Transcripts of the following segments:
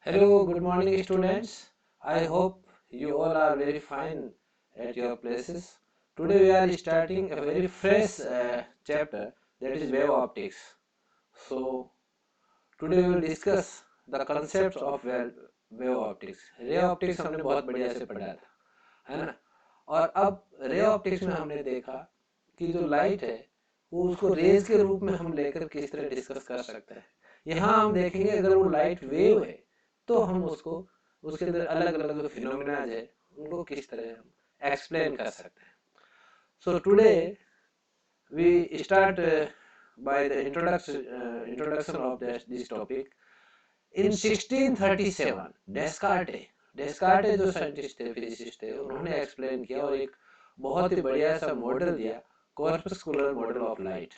Hello, good morning, students. I hope you all are very fine at your places. Today we are starting a very fresh chapter, that is wave optics. So today we will discuss the concepts of wave optics. Ray optics हमने बहुत बढ़िया से पढ़ा था, है ना। और अब रे ऑप्टिक्स में हमने देखा कि जो लाइट है वो उसको रेज के रूप में हम लेकर किस तरह डिस्कस कर सकते हैं। यहाँ हम देखेंगे अगर वो लाइट वेव है तो हम उसको उसके अंदर अलग अलग जो फिनोमिनाज है उनको किस तरह हम एक्सप्लेन कर सकते हैं। So today we start by the introduction of this topic. In 1637 Descartes जो साइंटिस्ट थे, फिजिसिस्ट थे, उन्होंने एक्सप्लेन किया और एक बहुत ही बढ़िया सा मॉडल दिया, corpuscular model of light.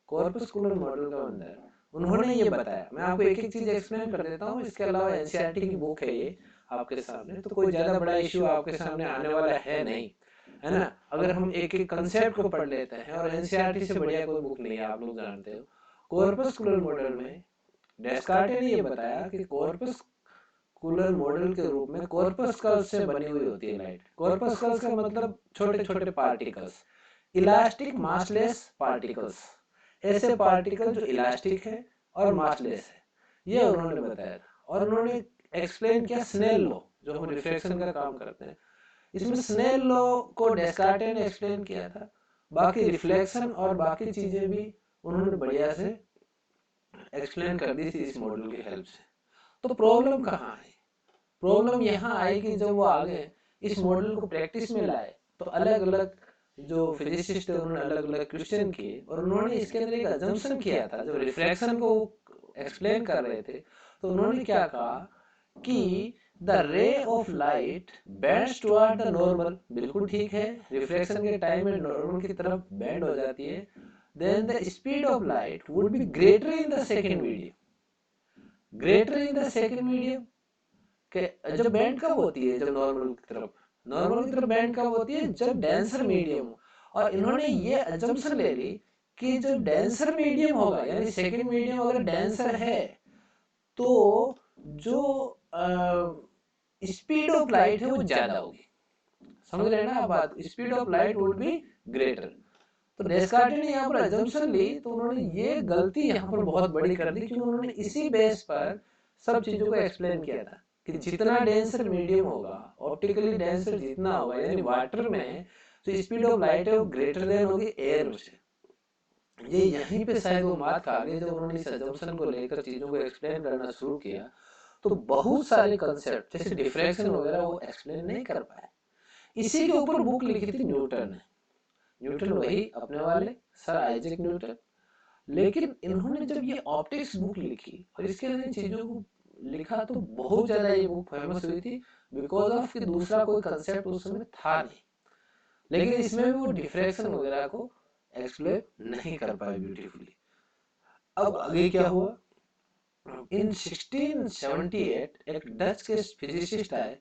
Corpuscular model के अंदर उन्होंने ये बताया, मैं आपको एक एक चीज एक्सप्लेन कर देता हूँ। इसके अलावा एनसीईआरटी की बुक है ये आपके सामने, तो कोई ज्यादा बड़ा इश्यू आपके सामने आने वाला है नहीं, है ना। अगर हम एक एक कंसेप्ट को पढ़ लेते हैं, और एनसीईआरटी से बढ़िया कोई बुक नहीं है, आप लोग जानते हो। कॉर्पस्कुलर मॉडल में डेस्कार्टे ने ये बताया कि कॉर्पस्कुलर मॉडल के रूप में कॉर्पस्कल्स से बनी हुई होती है लाइट। कॉर्पस्कल्स का मतलब छोटे छोटे पार्टिकल्स, इलास्टिक मासलेस पार्टिकल्स, ऐसे पार्टिकल जो इलास्टिक है और मासलेस है, ये उन्होंने बताया था। और उन्होंने एक्सप्लेन किया स्नेल लॉ, जो हम रिफ्रैक्शन का काम करते हैं, इसमें स्नेल लॉ को डेस्कार्टे ने एक्सप्लेन किया था। बाकी रिफ्लेक्शन और बाकी चीजें भी उन्होंने बढ़िया से एक्सप्लेन कर दी थी इस मॉडल की हेल्प से। तो प्रॉब्लम कहाँ है? प्रॉब्लम यहाँ आई कि जब वो आगे इस मॉडल को प्रैक्टिस में लाए तो अलग अलग जो फिजिसिस्ट थे उन्होंने अलग अलग क्वेश्चन किए, और उन्होंने इसके अंदर एक अजम्पशन किया था। जब रिफ्रैक्शन को एक्सप्लेन कर रहे थे तो उन्होंने क्या कहा कि the ray of light bends toward the normal. बिल्कुल ठीक है, रिफ्रैक्शन के टाइम में नॉर्मल की तरफ बेंड हो जाती है। Then the speed of light would be greater in the second medium. Greater in the second medium के जब बैंड कब होती है? जब नॉर्मल की तरफ बैंड कब होती है? जब डेंसर मीडियम हो। और इन्होंने ये अजम्पशन ले ली कि जब डेंसर मीडियम होगा, यानी सेकंड मीडियम अगर डेंसर है, तो जो स्पीड ऑफ लाइट है वो ज्यादा होगी। समझ रहे हैं ना आप बात? Speed of light would be greater. तो डेस्कार्टे ने यहाँ पर अजम्पशन ली, तो उन्होंने ये गलती यहाँ पर बहुत बड़ी कर दी, क्योंकि उन्होंने इसी बेस पर सब चीजों को एक्सप्लेन किया था कि जितना डेंसर मीडियम होगा, ऑप्टिकली डेंसर जितना होगा, यानी वाटर में जो स्पीड ऑफ लाइट है वो ग्रेटर देन होगी एयर से। ये यहीं पे शायद वो बात आ गई, जब उन्होंने इस अजम्पशन को लेकर चीजों को एक्सप्लेन करना शुरू किया तो बहुत सारे कंसेप्ट जैसे डिफ्रैक्शन वगैरह वो एक्सप्लेन नहीं कर पाए। इसी के ऊपर बुक लिखी थी न्यूटन ने। न्यूटन वही अपने वाले सर आइजैक न्यूटन। लेकिन इन्होंने जब ये ऑप्टिक्स बुक लिखी और इसके अंदर इन चीजों को लिखा तो बहुत ज्यादा ये बुक फेमस हुई थी, बिकॉज ऑफ कि दूसरा कोई कंसेप्ट उस समय था नहीं। लेकिन इसमें भी वो डिफ्रैक्शन वगैरह को एक्सप्लेन नहीं कर पाए ब्यूटीफुली। अब आगे क्या हुआ? इन 1678 एक डच के फिजिसिस्ट आए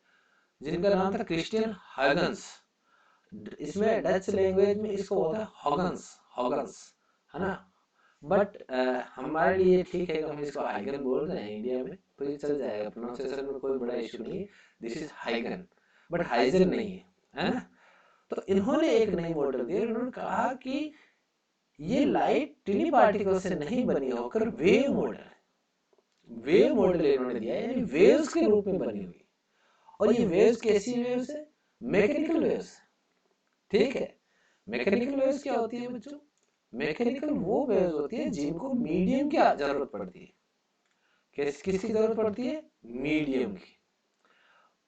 जिनका नाम था क्रिस्टियन हागन्स। इसमें डच लैंग्वेज में इसको होता है हॉगन्स, हॉगन्स, है ना। बट हमारे लिए ठीक है कि हम इसको हाइगन बोल रहे हैं इंडिया में, तो ये चल जाएगा, प्रोनाउंसिएशन में कोई बड़ा इशू नहीं है। दिस इज हाइगन, बट हाइजन नहीं है ना। तो इन्होंने एक नई मॉडल दी, इन्होंने कहा कि ये लाइट टिनी पार्टिकल से नहीं बनी होकर वेव मॉडल, वेव मॉडल इन्होंने दिया, यानी वेव्स के रूप में बनी हुई। और ये वेव्स कैसी वेव्स है? Mechanical waves. ठीक है, मैकेनिकल वेव्स क्या होती है बच्चों? मैकेनिकल वो वेव्स होती है जिनको मीडियम की जरूरत पड़ती है। किसकी जरूरत पड़ती है? मीडियम की।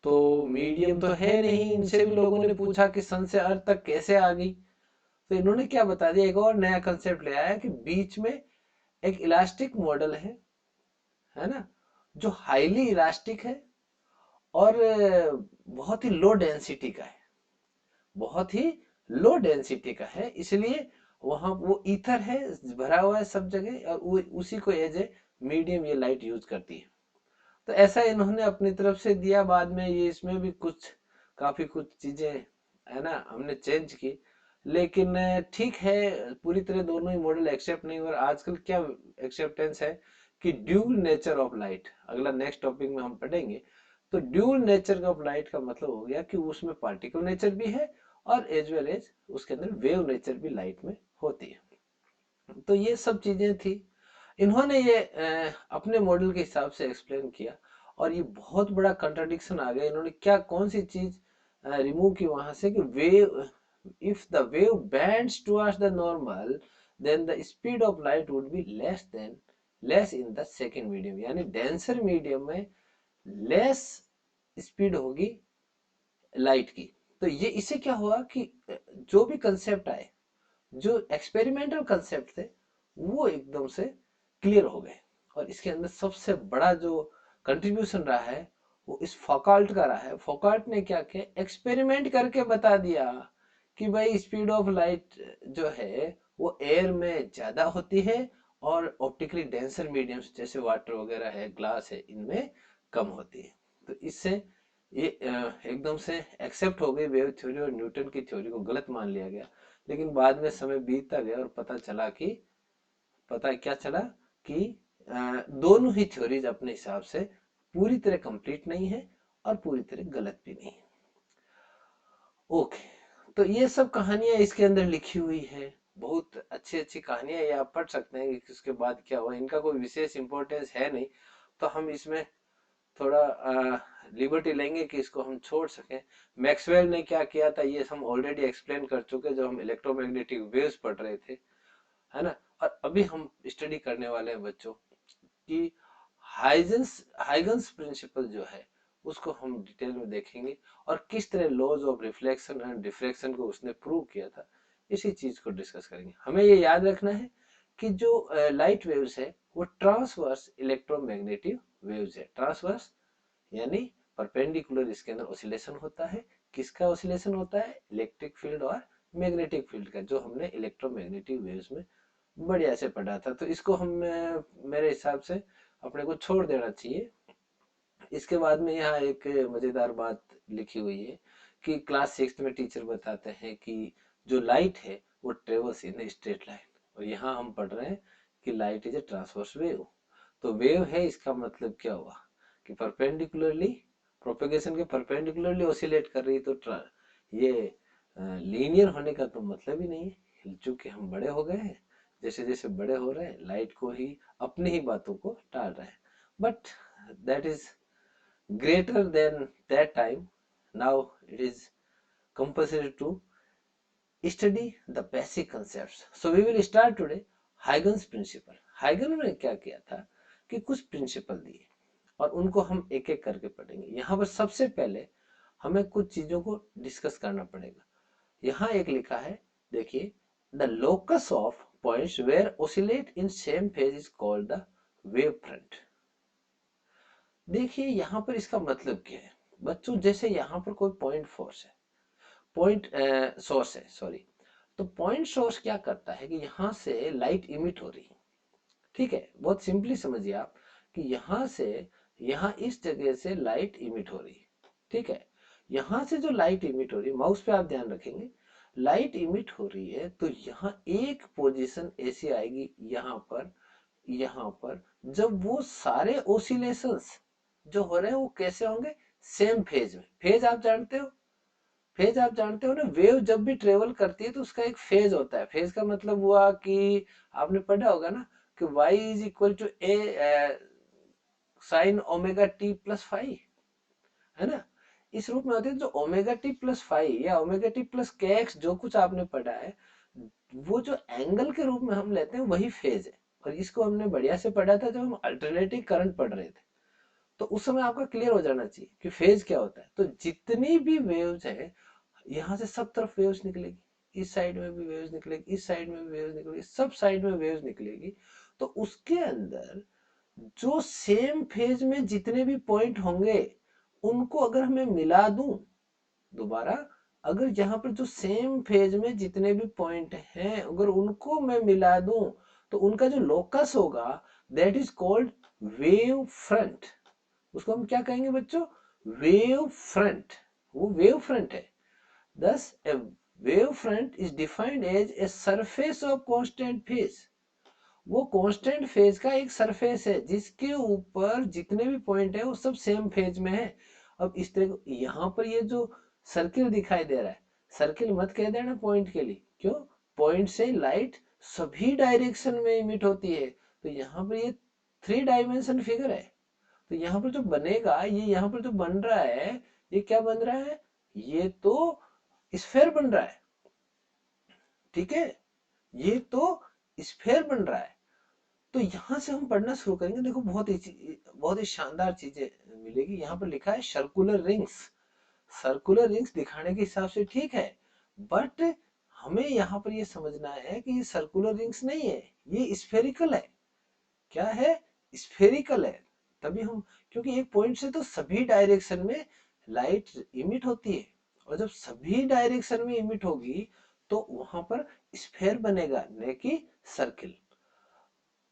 तो मीडियम तो है नहीं, इनसे भी लोगों ने पूछा कि सन से अर्थ तक कैसे आ गई, तो इन्होंने क्या बता दिया, एक और नया कंसेप्ट ले आया कि बीच में एक इलास्टिक मॉडल है ना, जो हाईली इलास्टिक है और बहुत ही लो डेंसिटी का है, बहुत ही लो डेंसिटी का है, इसलिए वहां वो ईथर है, भरा हुआ है सब जगह, और वो उसी को एज ए मीडियम ये लाइट यूज करती है। तो ऐसा इन्होंने अपनी तरफ से दिया। बाद में ये इसमें भी कुछ काफी कुछ चीजें है ना हमने चेंज की, लेकिन ठीक है, पूरी तरह दोनों ही मॉडल एक्सेप्ट नहीं हुआ। आजकल क्या एक्सेप्टेंस है कि ड्यूल नेचर ऑफ लाइट, अगला नेक्स्ट टॉपिक में हम पढ़ेंगे। तो ड्यूल नेचर ऑफ लाइट का मतलब हो गया कि उसमें पार्टिकल नेचर भी है और एज वेल एज उसके अंदर वेव नेचर भी लाइट में होती है। तो ये सब चीजें थी, इन्होंने ये अपने मॉडल के हिसाब से एक्सप्लेन किया, और ये बहुत बड़ा कंट्राडिक्शन आ गया। इन्होंने क्या कौन सी चीज रिमूव की वहां से कि wave, if the wave bends towards the normal then the speed of light would be less in the second medium, यानी डेंसर मीडियम में लेस स्पीड होगी लाइट की। तो ये इससे क्या हुआ कि जो भी कंसेप्ट आए, जो एक्सपेरिमेंटल कंसेप्ट थे, वो एकदम से क्लियर हो गए। और इसके अंदर सबसे बड़ा जो कंट्रीब्यूशन रहा है वो इस फौकाल्ट का रहा है। फौकाल्ट ने क्या किया, एक्सपेरिमेंट करके बता दिया कि भाई स्पीड ऑफ लाइट जो है वो एयर में ज्यादा होती है और ऑप्टिकली डेंसर मीडियम्स जैसे वाटर वगैरह है, ग्लास है, इनमें कम होती है। तो इससे ये एकदम से एक्सेप्ट हो गई वेव थ्योरी, और न्यूटन की थ्योरी को गलत मान लिया गया। लेकिन बाद में समय बीतता गया और पता क्या चला कि दोनों ही थ्योरीज अपने हिसाब से पूरी तरह कंप्लीट नहीं है और पूरी तरह गलत भी नहीं है। ओके, तो ये सब कहानियां इसके अंदर लिखी हुई है, बहुत अच्छी अच्छी कहानियां, ये आप पढ़ सकते हैं कि उसके बाद क्या हुआ। इनका कोई विशेष इंपॉर्टेंस है नहीं, तो हम इसमें थोड़ा लिबर्टी लेंगे कि इसको हम छोड़ सकें। मैक्सवेल ने क्या किया था ये हम ऑलरेडी एक्सप्लेन कर चुके जब हम इलेक्ट्रोमैग्नेटिक वेव्स पढ़ रहे थे, है ना। और अभी हम स्टडी करने वाले हैं बच्चों कि हाइगन्स प्रिंसिपल जो है उसको हम डिटेल में देखेंगे, और किस तरह laws of reflection and diffraction को उसने प्रूव किया था, इसी चीज को डिस्कस करेंगे। हमें ये याद रखना है कि जो लाइट वेव्स है वो ट्रांसवर्स इलेक्ट्रोमैग्नेटिक वेव्स है। ट्रांसवर्स यानी परपेंडिकुलर इसके अंदर ऑसिलेशन होता है। किसका ऑसिलेशन होता है, इलेक्ट्रिक फील्ड और मैग्नेटिक फील्ड का, जो हमने इलेक्ट्रोमैग्नेटिक वेव्स में बढ़िया से पढ़ा था। तो इसको हम मेरे हिसाब से अपने को छोड़ देना चाहिए। इसके बाद में यहाँ एक मजेदार बात लिखी हुई है कि क्लास 6 में टीचर बताते हैं कि जो लाइट है वो ट्रेवल्स इन स्ट्रेट लाइन, और यहाँ हम पढ़ रहे हैं कि light is a transverse wave. तो वेव है, इसका मतलब क्या हुआ कि परपेंडिकुलरली, प्रोपेगेशन के परपेंडिकुलरली ऑसिलेट कर रही, तो ये लीनियर होने का तो मतलब ही नहीं है। चूंकि हम बड़े हो गए हैं, जैसे जैसे बड़े हो रहे हैं लाइट को ही, अपनी ही बातों को टाल रहे हैं। But that is greater than that time. Now it is compulsory to study the basic concepts. So we will start today Huygens principle. Huygens ने क्या किया था कि कुछ प्रिंसिपल दिए और उनको हम एक एक करके पढ़ेंगे। यहाँ पर सबसे पहले हमें कुछ चीजों को डिस्कस करना पड़ेगा। यहाँ एक लिखा है, देखिए, the locus of points where oscillate in same phase is called the wave front. देखिए यहाँ पर इसका मतलब क्या है बच्चों, जैसे यहाँ पर कोई पॉइंट फोर्स है, पॉइंट सोर्स है, सॉरी। तो पॉइंट सोर्स क्या करता है कि यहाँ से लाइट इमिट हो रही है, ठीक है। बहुत सिंपली समझिए आप कि यहाँ से, यहाँ इस जगह से लाइट इमिट हो रही है, ठीक है। यहाँ से जो लाइट इमिट हो रही है, माउस पे आप ध्यान रखेंगे, लाइट इमिट हो रही है, तो यहाँ एक पोजीशन ऐसी आएगी यहाँ पर, यहाँ पर, जब वो सारे ओसिलेशंस जो हो रहे हैं वो कैसे होंगे, सेम फेज में। फेज आप जानते हो, फेज आप जानते हो ना, वेव जब भी ट्रेवल करती है तो उसका एक फेज होता है। फेज का मतलब हुआ कि आपने पढ़ा होगा ना कि y is equal to a sine omega T plus five, है ना। इस रूप में होते हैं जो ओमेगा टी प्लस फाइव या omega T plus k x, जो कुछ आपने पढ़ा है, वो जो एंगल के रूप में हम लेते हैं वही फेज है। और इसको हमने बढ़िया से पढ़ा था जब हम अल्टरनेटिंग करंट पढ़ रहे थे, तो उस समय आपका क्लियर हो जाना चाहिए कि फेज क्या होता है। तो जितनी भी वेव्स है, यहाँ से सब तरफ वेव्स निकलेगी, इस साइड में भी वेव्स निकलेगी, इस साइड में भी वेव्स निकलेगी, सब साइड में वेव्स निकलेगी। तो उसके अंदर जो सेम फेज में जितने भी पॉइंट होंगे उनको अगर मैं मिला दूं, दोबारा, अगर यहाँ पर जो सेम फेज में जितने भी पॉइंट हैं अगर उनको मैं मिला दूं, तो उनका जो लोकस होगा that is called wave front. उसको हम क्या कहेंगे बच्चों, वेव फ्रंट। वो वेव फ्रंट है। Thus, a wave front is defined as a surface of constant phase वो कांस्टेंट फेज का एक सरफेस है जिसके ऊपर जितने भी पॉइंट है वो सब सेम फेज में है। अब इस तरह यहाँ पर ये जो सर्किल दिखाई दे रहा है, सर्किल मत कह देना पॉइंट के लिए, क्यों? पॉइंट से लाइट सभी डायरेक्शन में इमिट होती है। तो यहाँ पर ये 3 डायमेंशन फिगर है। तो यहाँ पर जो बनेगा, ये यहाँ पर जो बन रहा है, ये क्या बन रहा है? ये तो स्फेयर बन रहा है, ठीक है, ये तो स्फेयर बन रहा है। तो यहां से हम पढ़ना शुरू करेंगे। देखो बहुत ही शानदार चीजें मिलेगी। यहाँ पर लिखा है सर्कुलर रिंग्स। सर्कुलर रिंग्स दिखाने के हिसाब से ठीक है, बट हमें यहाँ पर ये समझना है कि ये सर्कुलर रिंग्स नहीं है, ये स्फेरिकल है। क्या है? स्फेरिकल है। तभी हम, क्योंकि एक पॉइंट से तो सभी डायरेक्शन में लाइट इमिट होती है, और जब सभी डायरेक्शन में इमिट होगी तो वहां पर स्फेयर बनेगा, न कि सर्किल।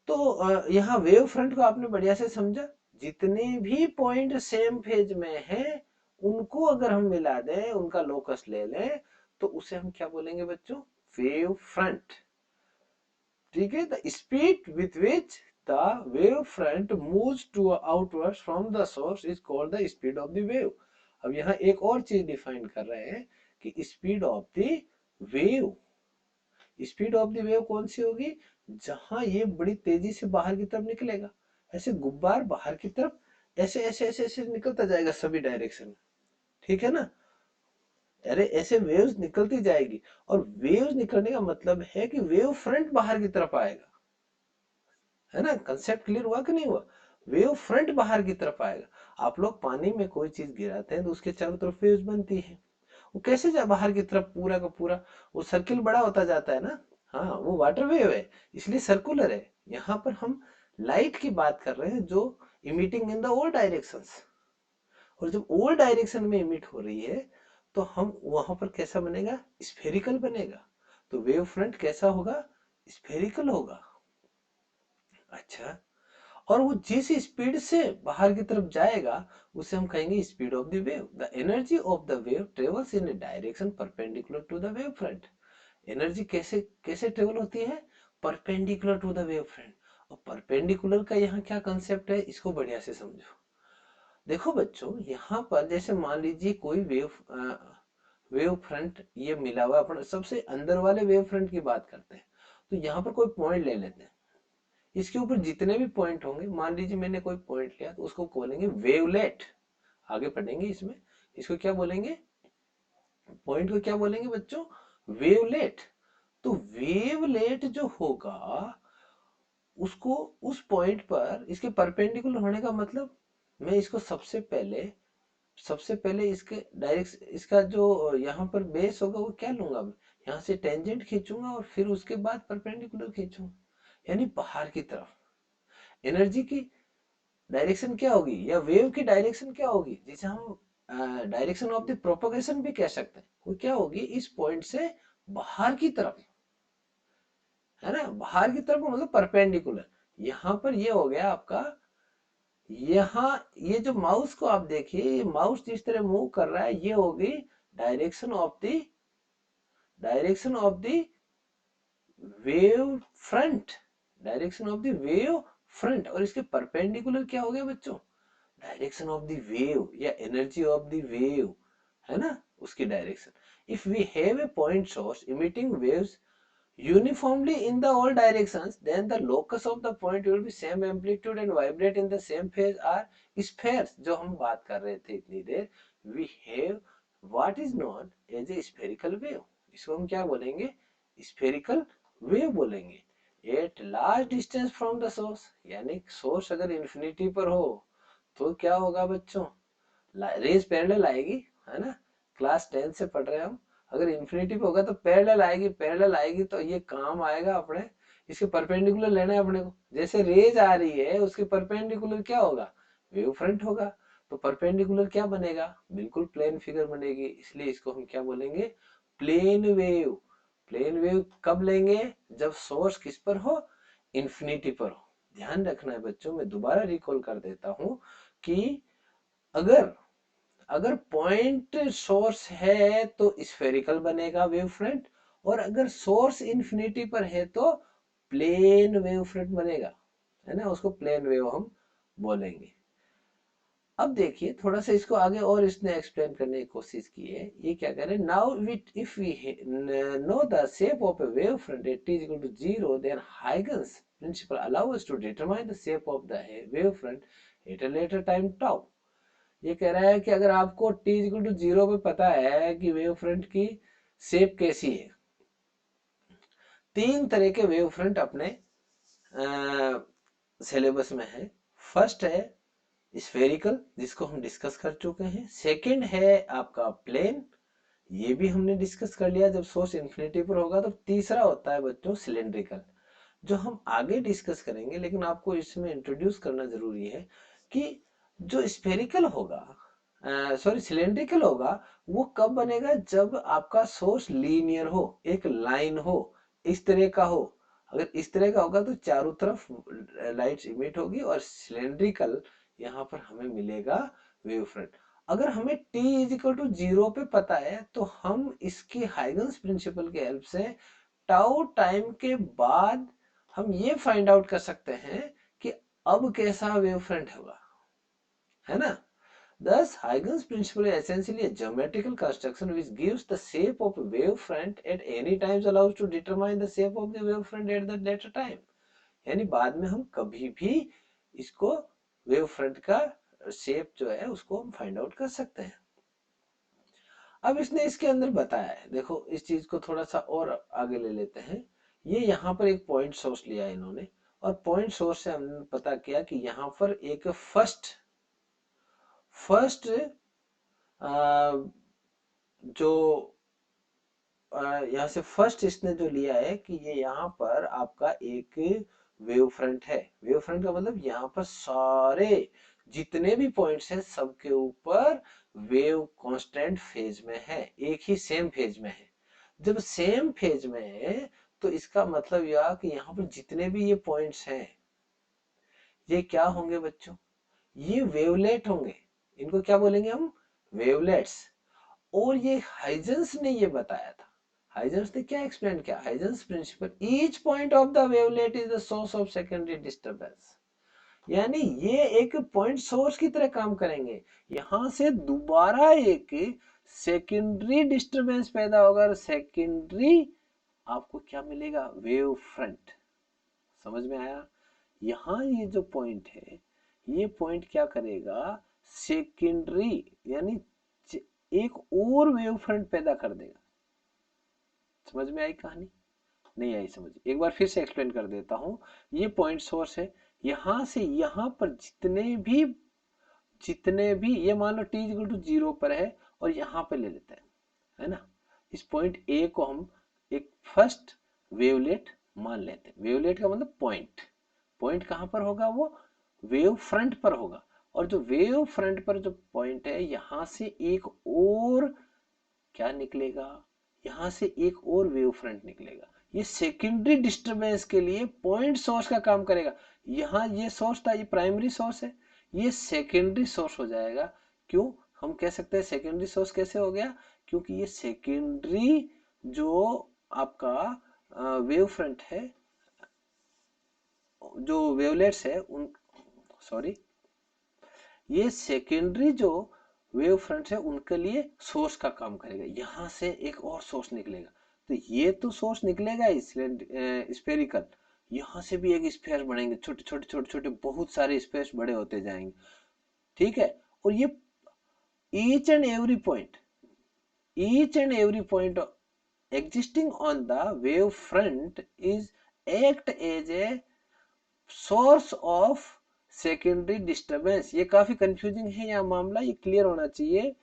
तो यहाँ वेव फ्रंट को आपने बढ़िया से समझा। जितने भी पॉइंट सेम फेज में हैं उनको अगर हम मिला दें, उनका लोकस ले लें, तो उसे हम क्या बोलेंगे बच्चों? Wave front. ठीक है, the speed with which the wave front moves to outwards from the source is called the speed of the wave. अब यहाँ एक और चीज डिफाइन कर रहे हैं कि speed of the wave. Speed of the wave कौन सी होगी? जहां ये बड़ी तेजी से बाहर की तरफ निकलेगा, ऐसे गुब्बार बाहर की तरफ ऐसे ऐसे ऐसे ऐसे निकलता जाएगा सभी डायरेक्शन में, ठीक है ना? अरे ऐसे वेव्स निकलती जाएगी, और वेव्स निकलने का मतलब है कि वेव फ्रंट बाहर की तरफ आएगा, है ना? कंसेप्ट क्लियर हुआ कि नहीं हुआ? वेव फ्रंट बाहर की तरफ आएगा। आप लोग पानी में कोई चीज गिराते हैं तो उसके चारों तरफ वेव्स बनती है। वो कैसे जा बाहर की तरफ पूरा का पूरा, वो सर्किल बड़ा होता जाता है ना। हाँ, वो वाटर वेव है, इसलिए सर्कुलर है। यहाँ पर हम लाइट की बात कर रहे हैं जो emitting in the all directions, और जब ऑल डायरेक्शन में इमिट हो रही है तो हम वहां पर कैसा बनेगा? स्फेरिकल बनेगा। तो वेव फ्रंट कैसा होगा? स्फेरिकल होगा। अच्छा, और वो जिस स्पीड से बाहर की तरफ जाएगा उसे हम कहेंगे speed of the wave. The energy of the wave travels in a direction perpendicular to the wave front. Energy कैसे कैसे ट्रेवल होती है? Perpendicular to the wave front. और परपेंडिकुलर का यहाँ क्या कंसेप्ट है, इसको बढ़िया से समझो। देखो बच्चों, यहाँ पर जैसे मान लीजिए कोई वेव फ्रंट ये मिला हुआ, अपन सबसे अंदर वाले वेव फ्रंट की बात करते हैं। तो यहाँ पर कोई पॉइंट ले लेते हैं, इसके ऊपर जितने भी पॉइंट होंगे, मान लीजिए मैंने कोई पॉइंट लिया तो उसको बोलेंगे वेवलेट। आगे पढ़ेंगे इसमें, इसको क्या बोलेंगे? पॉइंट को क्या बोलेंगे बच्चों? वेवलेट। तो वेवलेट जो होगा उसको, उस पॉइंट पर इसके परपेंडिकुलर होने का मतलब, मैं इसको सबसे पहले इसके डायरेक्ट, इसका जो यहाँ पर बेस होगा वो क्या लूंगा मैं? यहाँ से टेंजेंट खींचूंगा और फिर उसके बाद परपेंडिकुलर खींचूंगा, यानी बाहर की तरफ। एनर्जी की डायरेक्शन क्या होगी, या वेव की डायरेक्शन क्या होगी, जिसे हम डायरेक्शन ऑफ द प्रोपगेशन भी कह सकते हैं, वो क्या होगी? इस पॉइंट से बाहर की तरफ, है ना? बाहर की तरफ मतलब परपेंडिकुलर। यहां पर ये हो गया आपका, यहाँ ये जो माउस को आप देखिए, ये माउस जिस तरह मूव कर रहा है, ये होगी direction of the, direction of the wave front, direction of the wave front. और इसके परपेंडिकुलर क्या हो गया बच्चों? डायरेक्शन ऑफ द वेव या एनर्जी ऑफ द वेव, है ना, उसकी direction. If we have a point source emitting waves uniformly in the all directions, then the locus of the point will be same amplitude and vibrate in the same phase are spheres। जो हम बात कर रहे थे इतनी देर, we have what is known as a spherical wave। इसको हम क्या बोलेंगे? spherical wave बोलेंगे। at large distance from the source, यानी सोर्स अगर इंफिनिटी पर हो तो क्या होगा बच्चों? रेज पैरेलल आएगी, है ना? क्लास 10 से पढ़ रहे हैं हम। अगर इंफिनिटी पे होगा तो पैरेलल आएगी, पैरेलल आएगी तो ये काम आएगा अपने, इसके परपेंडिकुलर लेना है अपने को। जैसे रेज आ रही है उसके परपेंडिकुलर क्या होगा? वेव फ्रंट होगा। तो परपेंडिकुलर क्या बनेगा? बिल्कुल प्लेन फिगर बनेगी, इसलिए इसको हम क्या बोलेंगे? Plane wave. प्लेन वेव कब लेंगे? जब सोर्स किस पर हो? इंफिनिटी पर हो। ध्यान रखना है बच्चों, मैं दोबारा रिकॉल कर देता हूं कि अगर अगर पॉइंट सोर्स है तो स्फेरिकल बनेगा वेव फ्रंट, और अगर सोर्स इंफिनिटी पर है तो प्लेन वेव फ्रंट बनेगा, है ना, उसको प्लेन वेव हम बोलेंगे। अब देखिए थोड़ा सा इसको आगे और इसने एक्सप्लेन करने की कोशिश की है। ये क्या कह रहे हैं, now if we know the shape of a wave front at t is equal to 0, then Huygens principle allow us to determine the shape of the wave front at a later time tau। ये कह रहा है कि अगर आपको t is equal to 0 पे पता है कि वेव फ्रंट की शेप कैसी है, तीन तरह के वेव फ्रंट अपने सिलेबस में है। फर्स्ट है स्फेरिकल, जिसको हम डिस्कस कर चुके हैं। सेकंड है आपका प्लेन, ये भी हमने डिस्कस कर लिया जब सोर्स इन्फिनिटी पर होगा। तो तीसरा होता है बच्चों सिलेंड्रिकल, जो हम आगे डिस्कस करेंगे, लेकिन आपको इसमें इंट्रोड्यूस करना जरूरी है कि जो स्फेरिकल होगा, सॉरी सिलेंड्रिकल होगा, वो कब बनेगा, जब आपका सोर्स लीनियर हो, एक लाइन हो, इस तरह का हो। अगर इस तरह का होगा तो चारों तरफ लाइट्स इमिट होगी और सिलेंड्रिकल यहाँ पर हमें मिलेगा वेव फ्रंट। अगर हमें t इज इक्वल टू 0 पे पता है तो हम इसकी हाइगन्स प्रिंसिपल के हेल्प से टाउ टाइम के बाद हम ये फाइंड आउट कर सकते हैं कि अब कैसा वेव फ्रंट होगा, है ना। Thus, Huygens principle is essentially a geometrical construction which gives the shape of a wave front at any time allows to determine the shape of the wave front at the later time। यानी बाद में हम कभी भी इसको wave front का shape जो है उसको हम फाइंड आउट कर सकते हैं। अब इसने इसके अंदर बताया है, देखो इस चीज को थोड़ा सा और आगे ले लेते हैं। ये यहाँ पर एक पॉइंट सोर्स लिया है इन्होंने, और पॉइंट सोर्स से हमने पता किया कि यहाँ पर एक फर्स्ट जो यहाँ से फर्स्ट इसने जो लिया है कि ये यहाँ पर आपका एक वेव फ्रंट है। वेव फ्रंट का मतलब यहाँ पर सारे जितने भी पॉइंट्स हैं सबके ऊपर वेव कांस्टेंट फेज में है, एक ही सेम फेज में है। जब सेम फेज में है तो इसका मतलब यह कि यहाँ पर जितने भी ये पॉइंट्स हैं ये क्या होंगे बच्चों, ये वेवलेट होंगे। इनको क्या बोलेंगे हम, वेवलेट्स। और ये हाइजेंस ने ये बताया था, हाइजेंस ने क्या एक्सप्लेन किया, Huygens principle, each point of the wavelet is the source of secondary disturbance. यानी ये एक पॉइंट सोर्स की तरह काम करेंगे, यहां से दोबारा एक सेकेंडरी डिस्टरबेंस पैदा होगा और सेकेंडरी आपको क्या मिलेगा, वेव फ्रंट। समझ में आया। यहाँ ये जो पॉइंट है, ये पॉइंट क्या करेगा, सेकेंडरी यानी एक और वेव फ्रंट पैदा कर देगा। समझ में आई कहानी, नहीं आई समझ, एक बार फिर से एक्सप्लेन कर देता हूं। ये पॉइंट सोर्स है, यहां से यहां पर जितने भी ये मान लो t इक्वल टू 0 पर है और यहां पे ले लेते हैं, है ना। इस पॉइंट ए को हम एक फर्स्ट वेवलेट मान लेते हैं। वेवलेट का मतलब पॉइंट, पॉइंट कहां पर होगा, वो वेव फ्रंट पर होगा। और जो वेव फ्रंट पर जो पॉइंट है, यहां से एक और क्या निकलेगा, यहां से एक और वेव फ्रंट निकलेगा। ये सेकेंडरी डिस्टरबेंस के लिए पॉइंट सोर्स का काम करेगा। यहां ये सोर्स था, ये प्राइमरी सोर्स है, ये सेकेंडरी सोर्स हो जाएगा। क्यों हम कह सकते हैं सेकेंडरी सोर्स कैसे हो गया, क्योंकि ये सेकेंडरी जो आपका वेव फ्रंट है, जो वेवलेट्स है उन, सॉरी, ये सेकेंडरी जो वेव फ्रंट है उनके लिए सोर्स का काम करेगा। यहां से एक और सोर्स निकलेगा, तो ये तो सोर्स निकलेगा स्फेरिकल, यहां से भी एक स्फेयर बनेंगे, छोटे छोटे छोटे छोटे बहुत सारे स्पेस बड़े होते जाएंगे, ठीक है। और ये each and every point, each and every point existing on the wave front is act as a source of secondary disturbance। ये काफी कंफ्यूजिंग है यहाँ मामला, ये क्लियर होना चाहिए।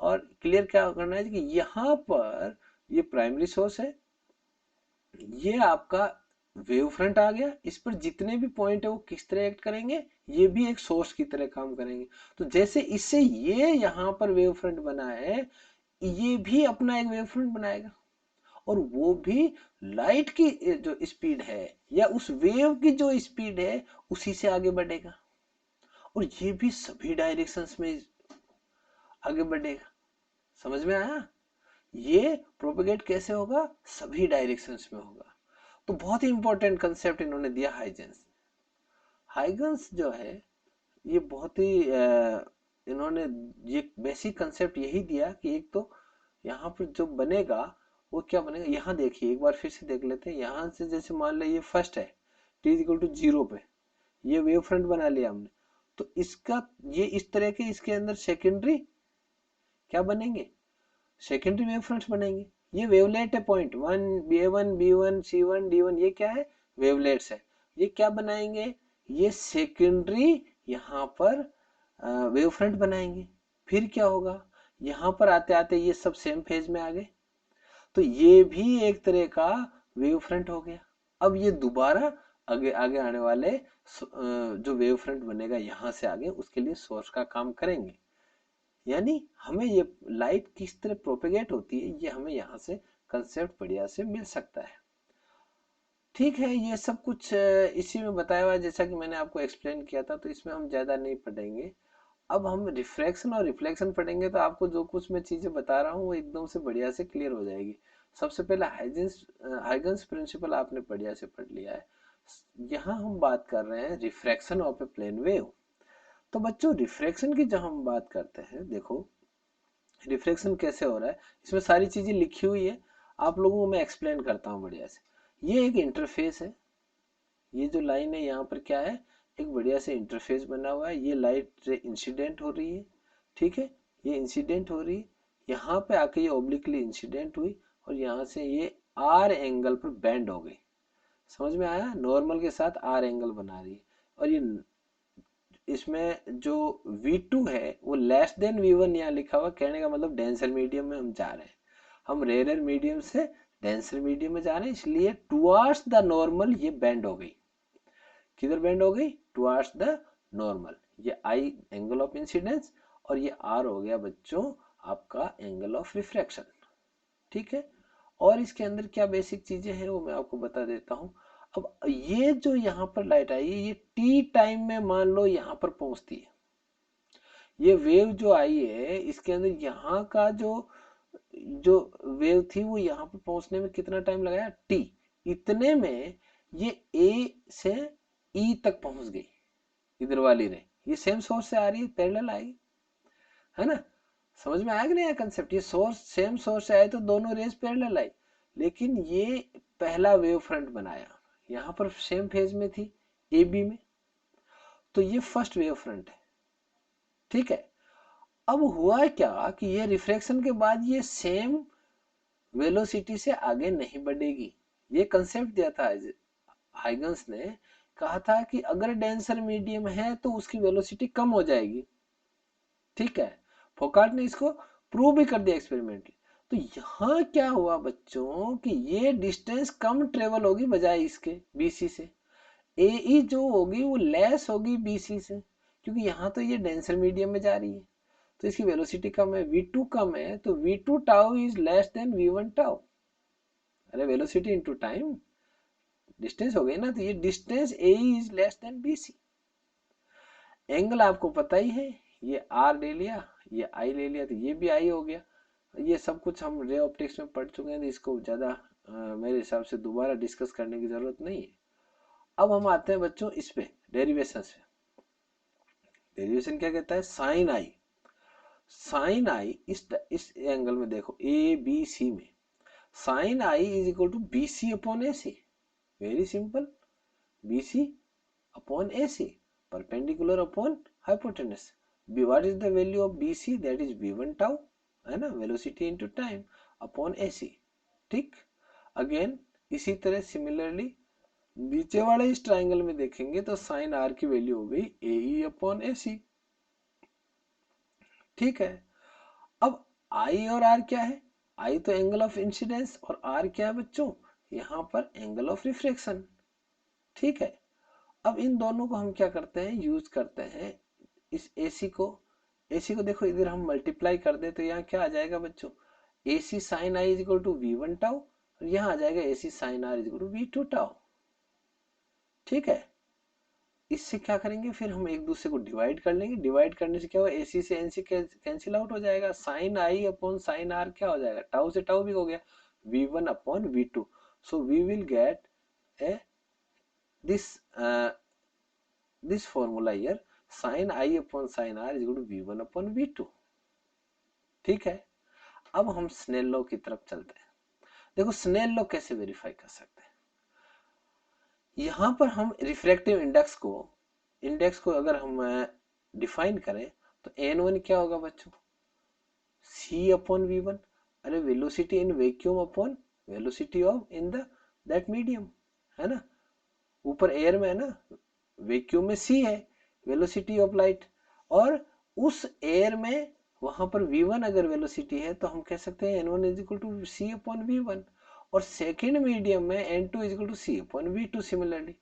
और क्लियर क्या करना है कि यहाँ पर ये प्राइमरी सोर्स है, ये आपका वेव फ्रंट आ गया, इस पर जितने भी पॉइंट है वो किस तरह एक्ट करेंगे, ये भी एक सोर्स की तरह काम करेंगे। तो जैसे इससे ये यहाँ पर वेव फ्रंट बना है, ये भी अपना एक वेव फ्रंट बनाएगा, और वो भी लाइट की जो स्पीड है या उस वेव की जो स्पीड है उसी से आगे बढ़ेगा, और ये भी सभी डायरेक्शंस में आगे बढ़ेगा। समझ में आया, ये प्रोपेगेट कैसे होगा, सभी डायरेक्शंस में होगा। तो बहुत ही इंपॉर्टेंट कंसेप्ट इन्होंने दिया हाइजेंस। हाइगन्स जो है ये बहुत ही इन्होंने ये बेसिक कंसेप्ट यही दिया कि एक तो यहाँ पर जो बनेगा वो क्या बनेगा, यहाँ देखिए एक बार फिर से देख लेते हैं। यहाँ से जैसे मान लो ये फर्स्ट है, t इक्वल टू 0 पे ये वेव फ्रंट बना लिया हमने, तो इसका ये इस तरह के इसके अंदर सेकेंडरी क्या बनेंगे, सेकेंडरी वेव फ्रंट्स बनेंगे। ये वेवलेट है, point one B1 B1 C1 D1 ये क्या है, वेवलेट्स है। ये क्या बनाएंगे, ये सेकेंडरी यहाँ पर वेव फ्रंट बनाएंगे। फिर क्या होगा, यहाँ पर आते आते ये सब सेम फेज में आ गए, तो ये भी एक तरह का वेव फ्रंट हो गया। अब ये दोबारा आगे आगे आने वाले जो वेव फ्रंट बनेगा यहाँ से आगे, उसके लिए सोर्स का काम करेंगे। यानी हमें ये लाइट किस तरह प्रोपेगेट होती है ये हमें यहाँ से कंसेप्ट बढ़िया से मिल सकता है। ठीक है, ये सब कुछ इसी में बताया हुआ है जैसा कि मैंने आपको एक्सप्लेन किया था, तो इसमें हम ज़्यादा नहीं पढ़ेंगे। अब हम रिफ्रैक्शन और रिफ्लेक्शन पढ़ेंगे, तो आपको जो कुछ मैं चीज़ें बता रहा हूँ वो एकदम से बढ़िया से क्लियर हो जाएगी। सबसे पहले हाइगन्स प्रिंसिपल आपने बढ़िया से पढ़ लिया है। यहाँ हम बात कर रहे हैं refraction of a plane wave. तो बच्चों रिफ्रैक्शन की जब हम बात करते हैं, देखो रिफ्लेक्शन कैसे हो रहा है, इसमें सारी चीजें लिखी हुई है, आप लोगों को मैं एक्सप्लेन करता हूँ बढ़िया से। ये एक इंटरफेस है, ये जो लाइन है यहाँ पर क्या है, एक बढ़िया से इंटरफेस बना हुआ है। ये लाइट इंसिडेंट हो रही है, ठीक है, ये इंसिडेंट हो रही है, यहाँ पे आके ये ओब्लिकली इंसिडेंट हुई और यहाँ से ये आर एंगल पर बेंड हो गई। समझ में आया, नॉर्मल के साथ आर एंगल बना रही है। और ये इसमें जो V2 है वो लेस देन V1 यहाँ लिखा हुआ, कहने का मतलब डेंसर मीडियम में हम जा रहे हैं, हम रेयर मीडियम से डेंसर मीडियम में जा रहे हैं, इसलिए टुवर्ड्स द नॉर्मल ये बेंड हो गई। किधर बेंड हो गई, टुवर्ड्स द नॉर्मल। ये आई एंगल ऑफ इंसिडेंस और ये आर हो गया बच्चों आपका एंगल ऑफ रिफ्रैक्शन। ठीक है, और इसके अंदर क्या बेसिक चीजें हैं वो मैं आपको बता देता हूँ। अब ये जो यहाँ पर लाइट आई है ये टी टाइम में मान लो यहाँ पर पहुंचती है, ये वेव जो आई है इसके अंदर यहाँ का जो जो वेव थी वो यहाँ पर पहुंचने में कितना टाइम लगाया, टी। इतने में ये ए से ई तक पहुंच गई, इधर वाली रे ये सेम सोर्स से आ रही है, पैरेलल आई है ना। समझ में आया कि नहीं आया कंसेप्ट, ये सोर्स सेम सोर्स से आए तो दोनों रेज पैरेलल आई, लेकिन ये पहला वेव फ्रंट बनाया, यहाँ पर सेम फेज में थी ए बी में, तो ये फर्स्ट वेव फ्रंट है। ठीक है, अब हुआ क्या कि ये रिफ्रैक्शन के बाद ये सेम वेलोसिटी से आगे नहीं बढ़ेगी। ये कंसेप्ट दिया था हाइगन्स ने, कहा था कि अगर डेंसर मीडियम है तो उसकी वेलोसिटी कम हो जाएगी। ठीक है, फोकार्ट ने इसको प्रूव भी कर दिया एक्सपेरिमेंटली। तो यहाँ क्या हुआ बच्चों कि ये डिस्टेंस कम ट्रेवल होगी बजाय इसके बीसी से, ए जो होगी वो लेस होगी बीसी से, क्योंकि यहाँ तो ये डेंसर मीडियम में जा रही है तो इसकी वेलोसिटी कम है, v2 कम है, तो v2 tau is less than v1 tau. अरे वेलोसिटी इनटू टाइम डिस्टेंस हो गई ना, तो ये distance A is less than B C. Angle आपको पता ही है, ये आर ले लिया, ये आई ले लिया, तो ये भी आई हो गया। ये सब कुछ हम रे ऑप्टिक्स में पढ़ चुके हैं, तो इसको ज्यादा मेरे हिसाब से दोबारा डिस्कस करने की जरूरत नहीं है। अब हम आते हैं बच्चों इस पे डेरिवेशन से। डेरिवेशन क्या कहता है, साइन आई, साइन आई इस एंगल में देखो ए बी सी में sine i is equal to B C upon A C. Very simple, B C upon A C, perpendicular upon hypotenuse. What is the value of B C, that is v1 tau, है ना, velocity into time upon A C. ठीक, again इसी तरह similarly नीचे वाले इस triangle में देखेंगे तो साइन आर की वैल्यू हो गई ए ई अपॉन ए सी। ठीक है, अब आई और आर क्या है, आई तो एंगल ऑफ इंसिडेंस और आर क्या है बच्चों, यहाँ पर एंगल ऑफ रिफ्रैक्शन। ठीक है, अब इन दोनों को हम क्या करते हैं, यूज करते हैं इस एसी को। एसी को देखो इधर हम मल्टीप्लाई कर दे तो यहाँ क्या आ जाएगा बच्चों, AC sine i is equal to v1 tau, और यहाँ आ जाएगा AC sine r is equal to v2 tau. ठीक है, इससे क्या करेंगे, फिर हम एक दूसरे को डिवाइड कर लेंगे, डिवाइड करने से क्या होगा, एसी से एनसी कैंसिल आउट हो जाएगा, sine i upon sine r क्या हो जाएगा, टाउ से टाउ भी हो गया, v1 upon v2। So we will get a this formula here sin I upon sin r is equal to v1 upon v2। ठीक है, अब हम स्नेल लॉ की तरफ चलते हैं। देखो स्नेल लॉ कैसे वेरीफाई कर सकते हैं, यहां पर हम रिफ्रैक्टिव इंडेक्स को अगर हम डिफाइन करें तो n1 क्या होगा बच्चों, c अपॉन v1। अरे velocity in vacuum upon velocity of in the that medium, है ना, ऊपर एयर में है ना, वैक्यूम में c है वेलोसिटी ऑफ लाइट, और उस एयर में वहां पर v1 अगर वेलोसिटी है तो हम कह सकते हैं n1 is equal to c upon v1, और सेकेंड मीडियम में n2 is equal to c upon v2 similarly,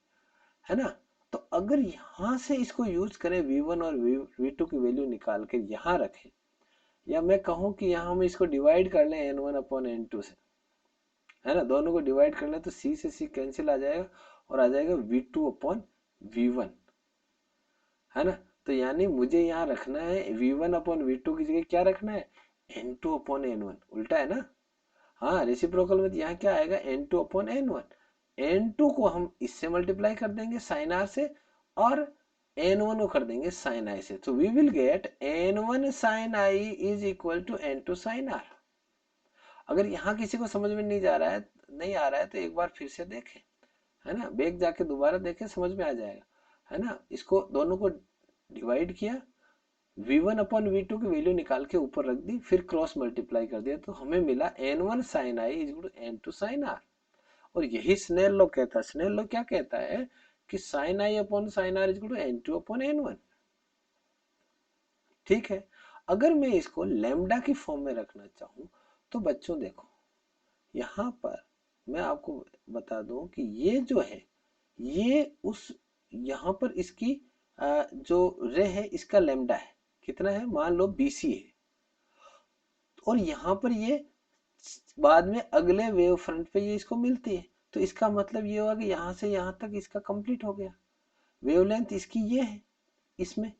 है ना। तो अगर यहां से इसको यूज करें v1 और v2 की वैल्यू निकाल के यहां रखें, या मैं कहूं कि यहां हम इसको डिवाइड कर लें n1 अपॉन n2 से, है ना, दोनों को डिवाइड कर लें तो c से c कैंसिल आ जाएगा और आ जाएगा v2 अपॉन v1, है ना। तो यानी मुझे यहाँ रखना है v1 अपॉन v2 की जगह क्या रखना है, n2 अपॉन n1, उल्टा है ना। हाँ रेसिप्रोकल में यहाँ क्या आएगा, n2 अपॉन n1, n2 को हम इससे मल्टीप्लाई कर देंगे साइन r से, और n1 को कर देंगे साइन i से, तो we will get n1 sine i is equal to n2 sine r। अगर यहाँ किसी को समझ में नहीं आ रहा है तो एक बार फिर से देखें, है ना, बैक जाके दोबारा देखें, समझ में आ जाएगा, है ना। इसको दोनों को डिवाइड किया, v1 अपॉन v2 की वैल्यू निकाल के ऊपर रख दी, फिर क्रॉस मल्टीप्लाई कर दिया तो हमें मिला n1 sin i is equal to n2 sin r। और यही स्नेल लॉ कहता है, स्नेल लॉ क्या कहता है कि sin i upon sin r is equal to n2 upon n1। ठीक है, अगर मैं इसको लैम्डा की फॉर्म में रखना चाहूं तो बच्चों देखो यहां पर मैं आपको बता दूं कि ये जो है ये उस यहां पर इसकी जो रे है इसका लैम्डा है, कितना है, मान लो BC है, और यहां पर ये बाद में अगले वेव फ्रंट पे ये इसको मिलती है, तो इसका मतलब ये होगा कि यहां से यहां तक इसका कंप्लीट हो गया, वेवलेंथ इसकी ये है, इसमें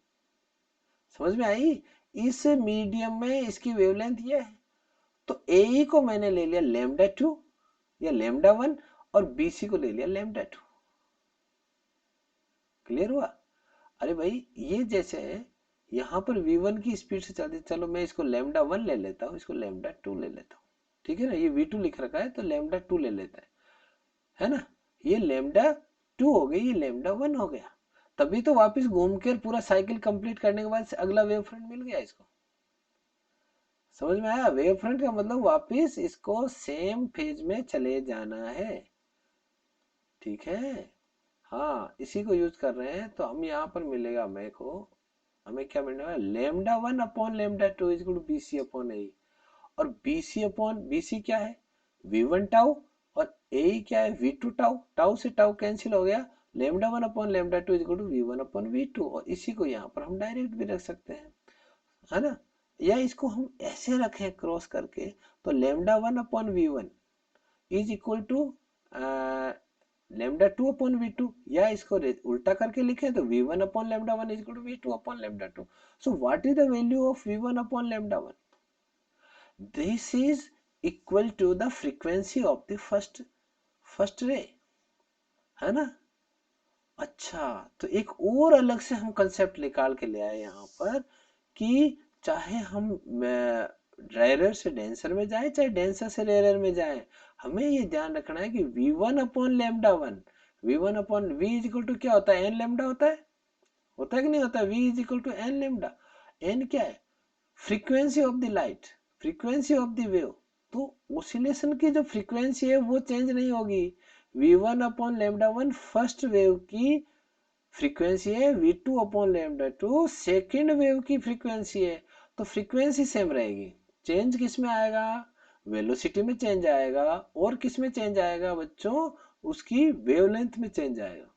समझ में आई, इस मीडियम में इसकी वेवलेंथ ये है, तो ए को मैंने ले लिया लैम्डा 2 या लैम्डा 1 और BC को ले लिया लैम्डा 2। क्लियर हुआ। अरे भाई ये जैसे यहां पर v1 की स्पीड से चलती, चलो मैं इसको लैम्डा 1 ले लेता हूं, इसको लैम्डा 2 ले लेता हूं, ठीक है ना, ये v2 लिख रखा है तो लैम्डा 2 ले लेता है ना, ये लैम्डा 2 हो गई, ये लैम्डा 1 हो गया, तभी तो वापस घूम कर पूरा साइकिल कंप्लीट करने के बाद से अगला वेव फ्रंट मिल गया इसको। समझ में आया, वेव फ्रंट का मतलब वापस इसको सेम फेज में चले जाना है, ठीक है। हाँ इसी को यूज कर रहे हैं, तो हम यहाँ पर मिलेगा हमें क्या मिलने वाला, lambda 1 upon lambda 2 is equal to BC upon A, और BC अपॉन BC क्या है, v1 टाउ, और ए क्या है, v2 टाउ, टाउ से टाउ कैंसिल हो गया, lambda 1 upon lambda 2 is equal to v1 upon v2, और इसी को यहाँ पर हम डायरेक्ट भी रख सकते हैं, है ना, या इसको हम ऐसे रखें क्रॉस करके, तो lambda 1 upon v1 is equal to lambda 2 upon v2, या इसको उल्टा करके लिखें तो v1 upon lambda 1 is equal to v2 upon lambda 2। So what is the value of v1 upon lambda 1, this is equal to the frequency of the first ray, है ना। अच्छा तो एक और अलग से हम कंसेप्ट निकाल के ले आए यहाँ पर कि चाहे हम रेयर से डेंसर में जाए चाहे डेंसर से रेयर में जाए, हमें ये ध्यान रखना है कि v1 upon lambda 1, v1 upon v is equal to क्या होता है, n लैम्डा होता है कि नहीं होता, v is equal to n lambda, n क्या है, frequency of the light, frequency of the wave, तो ओसिलेशन की जो फ्रीक्वेंसी है वो चेंज नहीं होगी, v1 upon lambda 1 first wave की फ्रीक्वेंसी है, v2 upon lambda 2 second wave की फ्रीक्वेंसी है, तो फ्रीक्वेंसी सेम रहेगी, चेंज किस में आएगा, वेलोसिटी में चेंज आएगा, और किस में चेंज आएगा बच्चों, उसकी वेवलेंथ में चेंज आएगा,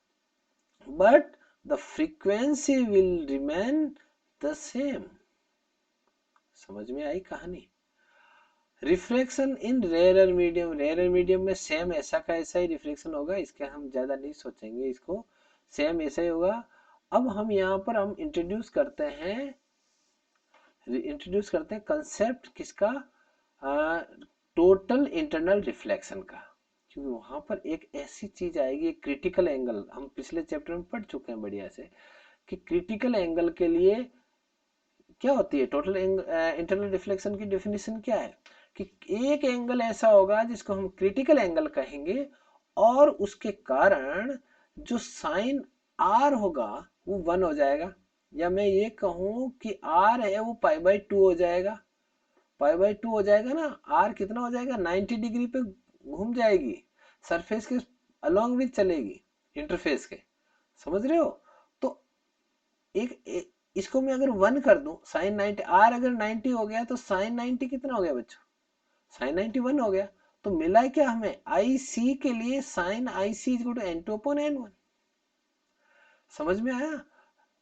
but the frequency will remain the same. समझ में आई कहानी। रिफ्रैक्शन इन रेयर मीडियम में सेम ऐसा का ऐसा ही रिफ्रैक्शन होगा, इसके हम ज्यादा नहीं सोचेंगे, इसको सेम ऐसा ही होगा। अब हम यहाँ पर हम इंट्रोड्यूस करते हैं कंसेप्ट किसका, टोटल इंटरनल रिफ्लेक्शन का, क्योंकि वहां पर एक ऐसी चीज आएगी, एक क्रिटिकल एंगल, हम पिछले चैप्टर में पढ़ चुके हैं बढ़िया से, कि क्रिटिकल एंगल के लिए क्या होती है, टोटल इंटरनल रिफ्लेक्शन की डेफिनेशन क्या है, कि एक एंगल ऐसा होगा जिसको हम क्रिटिकल एंगल कहेंगे, और उसके कारण जो साइन आर होगा वो 1 हो जाएगा, या मैं ये कहूं कि आर है वो π/2 हो जाएगा। π/2 हो जाएगा ना, आर कितना हो जाएगा, 90 डिग्री पे घूम जाएगी, सरफेस के अलोंग विथ चलेगी, इंटरफेस के, समझ रहे हो। तो एक इसको मैं अगर 1 कर दूं, साइन 90, आर अगर 90 हो गया तो साइन 90 कितना हो गया बच्चों, साइन 91 हो गया। तो मिला क्या हमें, आई सी के लिए sine i c is to n2/n1, समझ में आया।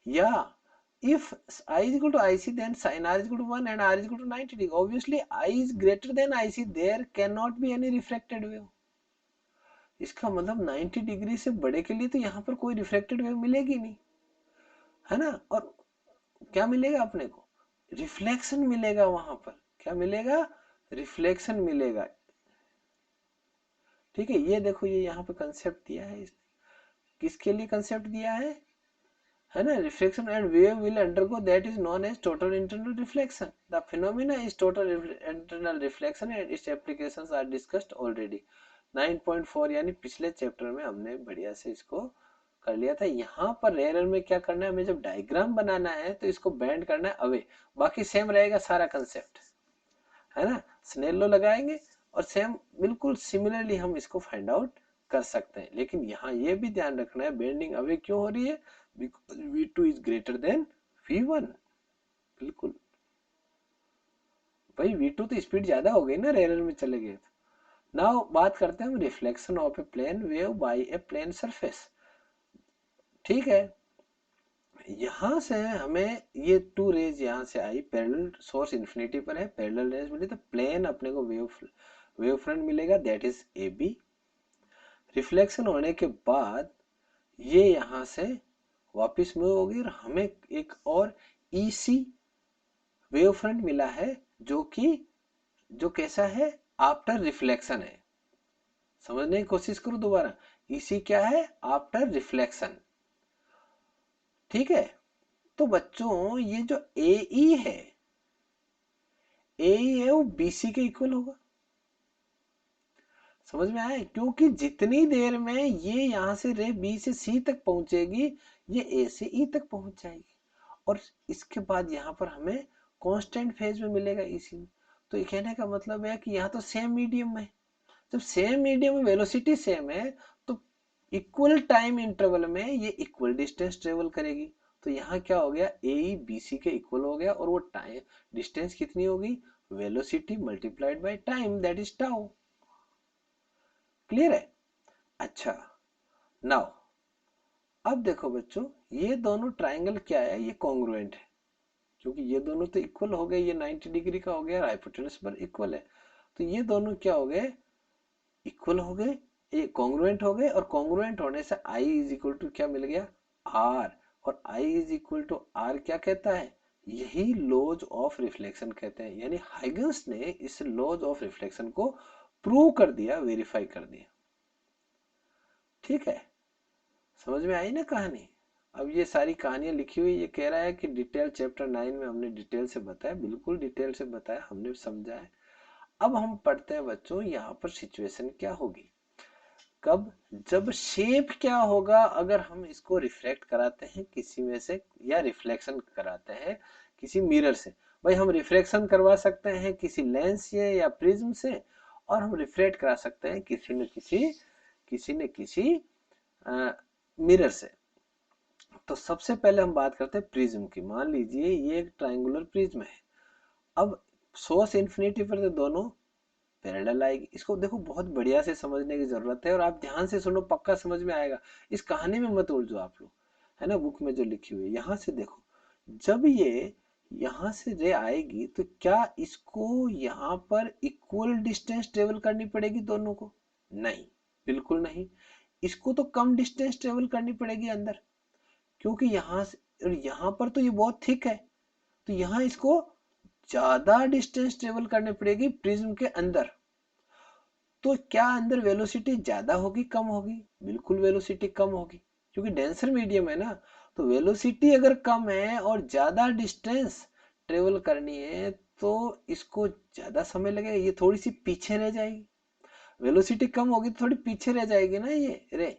या if I is equal to IC, then sin R is equal to 1 and R is equal to 90 degree. Obviously I is greater than IC, there cannot be any refracted wave. इसका मतलब 90 degree से बड़े के लिए तो यहाँ पर कोई रिफ्लेक्टेड वेव मिलेगी नहीं, है ना। और क्या मिलेगा अपने को, रिफ्लेक्शन मिलेगा वहां पर, क्या मिलेगा, रिफ्लेक्शन मिलेगा। ठीक है, ये देखो ये यहाँ पे कंसेप्ट दिया है, किसके लिए कंसेप्ट दिया है ना, reflection and wave will undergo that is known as total internal reflection, the phenomena is total internal reflection and its applications are discussed already. 9.4 यानी पिछले चैप्टर में हमने बढ़िया से इसको कर लिया था। यहाँ पर रेयर में क्या करना है, हमें जब डायग्राम बनाना है तो इसको बैंड करना है अवे, बाकी सेम रहेगा सारा कंसेप्ट, है ना। स्नेलो लगाएंगे और सेम बिल्कुल सिमिलरली हम इसको फाइंड आउट कर सकते हैं। लेकिन यहाँ ये भी ध्यान रखना है बेंडिंग अवे क्यों हो रही है, because V2 is greater than V1। बिल्कुल भाई, V2 तो स्पीड ज्यादा हो गई ना, रेयर में चले गए। नाउ बात करते हैं हम reflection of a plane wave by a plane surface. ठीक है, यहां से हमें ये 2 रेज यहां से आई, पैरेलल, सोर्स इन्फिनिटी पर है, पैरेलल रेज मिली, तो प्लेन अपने को वेव फ्रंट मिलेगा, that is A B. Reflection होने के बाद ये यहां से वापस मूव होगी और हमें एक और ईसी वेव फ्रंट मिला है, जो कैसा है, आफ्टर रिफ्लेक्शन है। समझने की कोशिश करो दोबारा, ईसी क्या है, आफ्टर रिफ्लेक्शन। ठीक है, तो बच्चों ये जो ए है, ए वो बीसी के इक्वल होगा, समझ में आया, क्योंकि जितनी देर में ये यहां से रे बी से सी तक पहुंचेगी, ये ए से ई तक पहुंच जाएगी, और इसके बाद यहाँ पर हमें कांस्टेंट फेज में मिलेगा इसी में। तो ये कहने का मतलब है कि यहाँ तो सेम मीडियम है, जब सेम मीडियम में वेलोसिटी सेम है तो इक्वल टाइम इंटरवल में ये इक्वल डिस्टेंस ट्रेवल करेगी। तो यहाँ क्या हो गया, ए बी सी के इक्वल हो गया, और वो टाइम डिस्टेंस कितनी होगी, velocity multiplied by time, that is tau. Clear है। अच्छा, नाउ अब देखो बच्चों, ये दोनों ट्राइंगल क्या है, ये कॉन्ग्रुएंट है, क्योंकि ये दोनों तो इक्वल हो गए, ये 90 डिग्री का हो गया, हाइपोटेनस पर इक्वल है, तो ये दोनों क्या हो गए, इक्वल हो गए, ये कॉन्ग्रुएंट हो गए, और कॉन्ग्रुएंट होने से I इज इक्वल टू क्या मिल गया, R, और I is equal to R क्या कहता है, यही लॉज ऑफ रिफ्लेक्शन कहते हैं। यानी हाइगन्स ने इस लॉज ऑफ रिफ्लेक्शन को प्रूव कर दिया, वेरीफाई कर दिया। ठीक है, समझ में आई ना कहानी। अब ये सारी कहानियां लिखी हुई, ये कह रहा है कि डिटेल चैप्टर 9 में हमने डिटेल से बताया, बिल्कुल डिटेल से बताया, हमने समझा है। अब हम पढ़ते हैं बच्चों, यहाँ पर सिचुएशन क्या होगी, कब, जब शेप क्या होगा, अगर हम इसको रिफ्लेक्ट कराते हैं किसी में से, या रिफ्लेक्शन कराते हैं किसी मिरर से। भाई हम रिफ्लेक्शन करवा सकते हैं किसी लेंस से या प्रिज्म से, और हम रिफ्लेक्ट करा सकते हैं किसी न किसी मिरर से। तो सबसे पहले हम बात करते हैं प्रिज्म की। मान लीजिए ये एक ट्रायंगुलर प्रिज्म है, अब सोर्स इन्फिनिटी पर तो दोनों पैरेलल आएगी। इसको देखो बहुत बढ़िया से समझने की जरूरत है, और आप ध्यान से सुनो, पक्का समझ में आएगा, इस कहानी में मत उलझो आप लोग, है ना, बुक में जो लिखी हुई है। यहाँ से देखो, जब ये यहाँ से रे आएगी तो क्या इसको यहाँ पर इक्वल डिस्टेंस ट्रेवल करनी पड़ेगी दोनों को, नहीं, बिल्कुल नहीं, इसको तो कम डिस्टेंस ट्रेवल करनी पड़ेगी अंदर, क्योंकि यहाँ से और यहाँ पर तो ये बहुत थिक है, तो यहाँ इसको ज्यादा डिस्टेंस ट्रेवल करनी पड़ेगी प्रिज्म के अंदर। तो क्या अंदर वेलोसिटी ज्यादा होगी कम होगी? बिल्कुल वेलोसिटी कम होगी, क्योंकि डेंसर मीडियम है ना। तो वेलोसिटी अगर कम है और ज्यादा डिस्टेंस ट्रेवल करनी है तो इसको ज्यादा समय लगेगा, ये थोड़ी सी पीछे रह जाएगी। वेलोसिटी कम होगी तो थोड़ी पीछे रह जाएगी ना ये रे।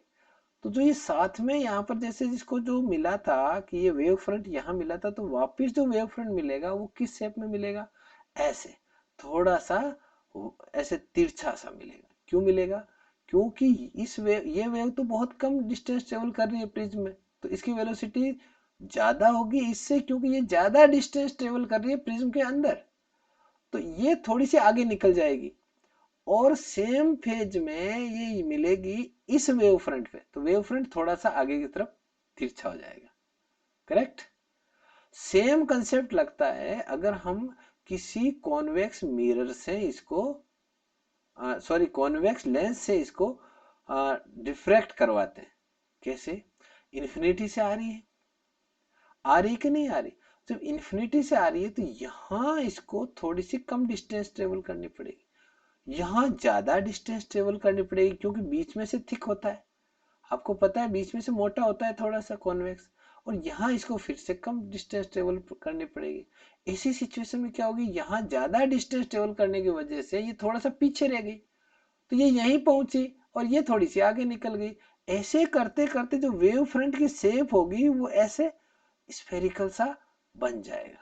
तो जो ये साथ में यहाँ पर जैसे जिसको जो मिला था कि ये वेव फ्रंट यहाँ मिला था, तो वापस जो वेव फ्रंट मिलेगा वो किस शेप में मिलेगा? ऐसे थोड़ा सा ऐसे तिरछा सा मिलेगा। क्यों मिलेगा? क्योंकि इस वेव ये वेव तो बहुत कम डिस्टेंस ट्रेवल कर रही है प्रिज्म में, तो इसकी वेलोसिटी ज्यादा होगी इससे, क्योंकि ये ज्यादा डिस्टेंस ट्रेवल कर रही है प्रिज्म के अंदर, तो ये थोड़ी सी आगे निकल जाएगी और सेम फेज में ये मिलेगी इस वेव फ्रंट पे, तो वेव फ्रंट थोड़ा सा आगे की तरफ तिरछा हो जाएगा। करेक्ट। सेम कंसेप्ट लगता है अगर हम किसी कॉन्वेक्स मिरर से इसको सॉरी कॉन्वेक्स लेंस से इसको डिफ्रैक्ट करवाते हैं। कैसे? इन्फिनिटी से आ रही है कि नहीं आ रही? जब इन्फिनिटी से आ रही है तो यहां इसको थोड़ी सी कम डिस्टेंस ट्रेवल करनी पड़ेगी, यहाँ ज्यादा डिस्टेंस ट्रेवल करनी पड़ेगी, क्योंकि बीच में से थिक होता है, आपको पता है बीच में से मोटा होता है थोड़ा सा कॉन्वेक्स, और यहाँ इसको फिर से कम डिस्टेंस ट्रेवल करनी पड़ेगी। इसी सिचुएशन में क्या होगी, यहाँ ज्यादा डिस्टेंस ट्रेवल करने की वजह से ये थोड़ा सा पीछे रह गई, तो ये यहीं पहुंची और ये थोड़ी सी आगे निकल गई। ऐसे करते करते जो वेव फ्रंट की शेप होगी वो ऐसे स्फेरिकल सा बन जाएगा,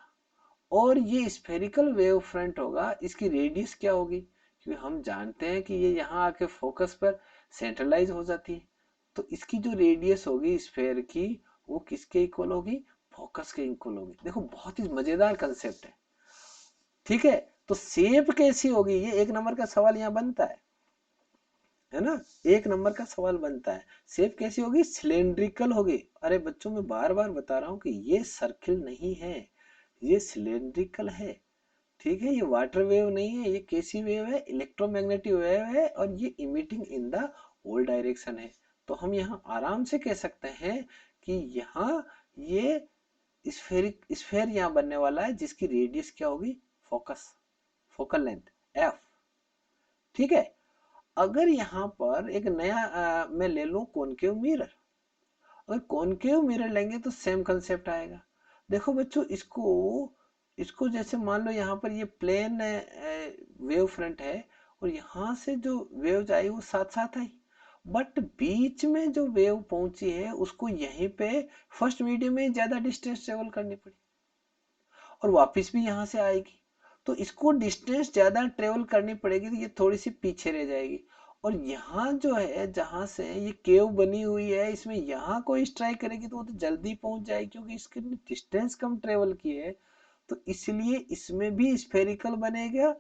और ये स्फेरिकल वेव फ्रंट होगा। इसकी रेडियस क्या होगी? क्योंकि हम जानते हैं कि ये यहाँ आके फोकस पर सेंट्रलाइज हो जाती है, तो इसकी जो रेडियस होगी स्फेयर की वो किसके इक्वल होगी? फोकस के इक्वल होगी। देखो बहुत ही मजेदार कंसेप्ट है। ठीक है, तो शेप कैसी होगी, ये एक नंबर का सवाल यहाँ बनता है ना, एक नंबर का सवाल बनता है। शेप कैसी होगी? सिलेंड्रिकल होगी। अरे बच्चों मैं बार बार बता रहा हूँ कि ये सर्किल नहीं है, ये सिलेंड्रिकल है। ठीक है, ये वाटर वेव नहीं है, ये कैसी वेव है? इलेक्ट्रोमैग्नेटिक वेव है, और ये emitting in the whole direction है। तो हम यहाँ आराम से कह सकते हैं कि यहाँ ये स्फेयर यहाँ बनने वाला है, जिसकी रेडियस क्या होगी? Focus, focal length F. ठीक है, अगर यहाँ पर एक नया मैं ले लूं कॉनकेव मिरर, अगर कॉनकेव मिरर लेंगे तो सेम कंसेप्ट आएगा। देखो बच्चों, इसको इसको जैसे मान लो यहाँ पर ये प्लेन वेव फ्रंट है, और यहाँ से जो वेव आई वो साथ साथ आई, बट बीच में जो वेव पहुंची है उसको यहीं पे फर्स्ट मीडियम में ज्यादा डिस्टेंस ट्रेवल करनी पड़ी, और वापस भी यहाँ से आएगी, तो इसको डिस्टेंस ज्यादा ट्रेवल करनी पड़ेगी, तो ये थोड़ी सी पीछे रह जाएगी। और यहाँ जो है जहां से ये केव बनी हुई है, इसमें यहाँ कोई स्ट्राइक करेगी तो वो तो जल्दी पहुंच जाएगी, क्योंकि इसके डिस्टेंस कम ट्रेवल की है, तो इसलिए इसमें भी स्फेरिकल बनेगा।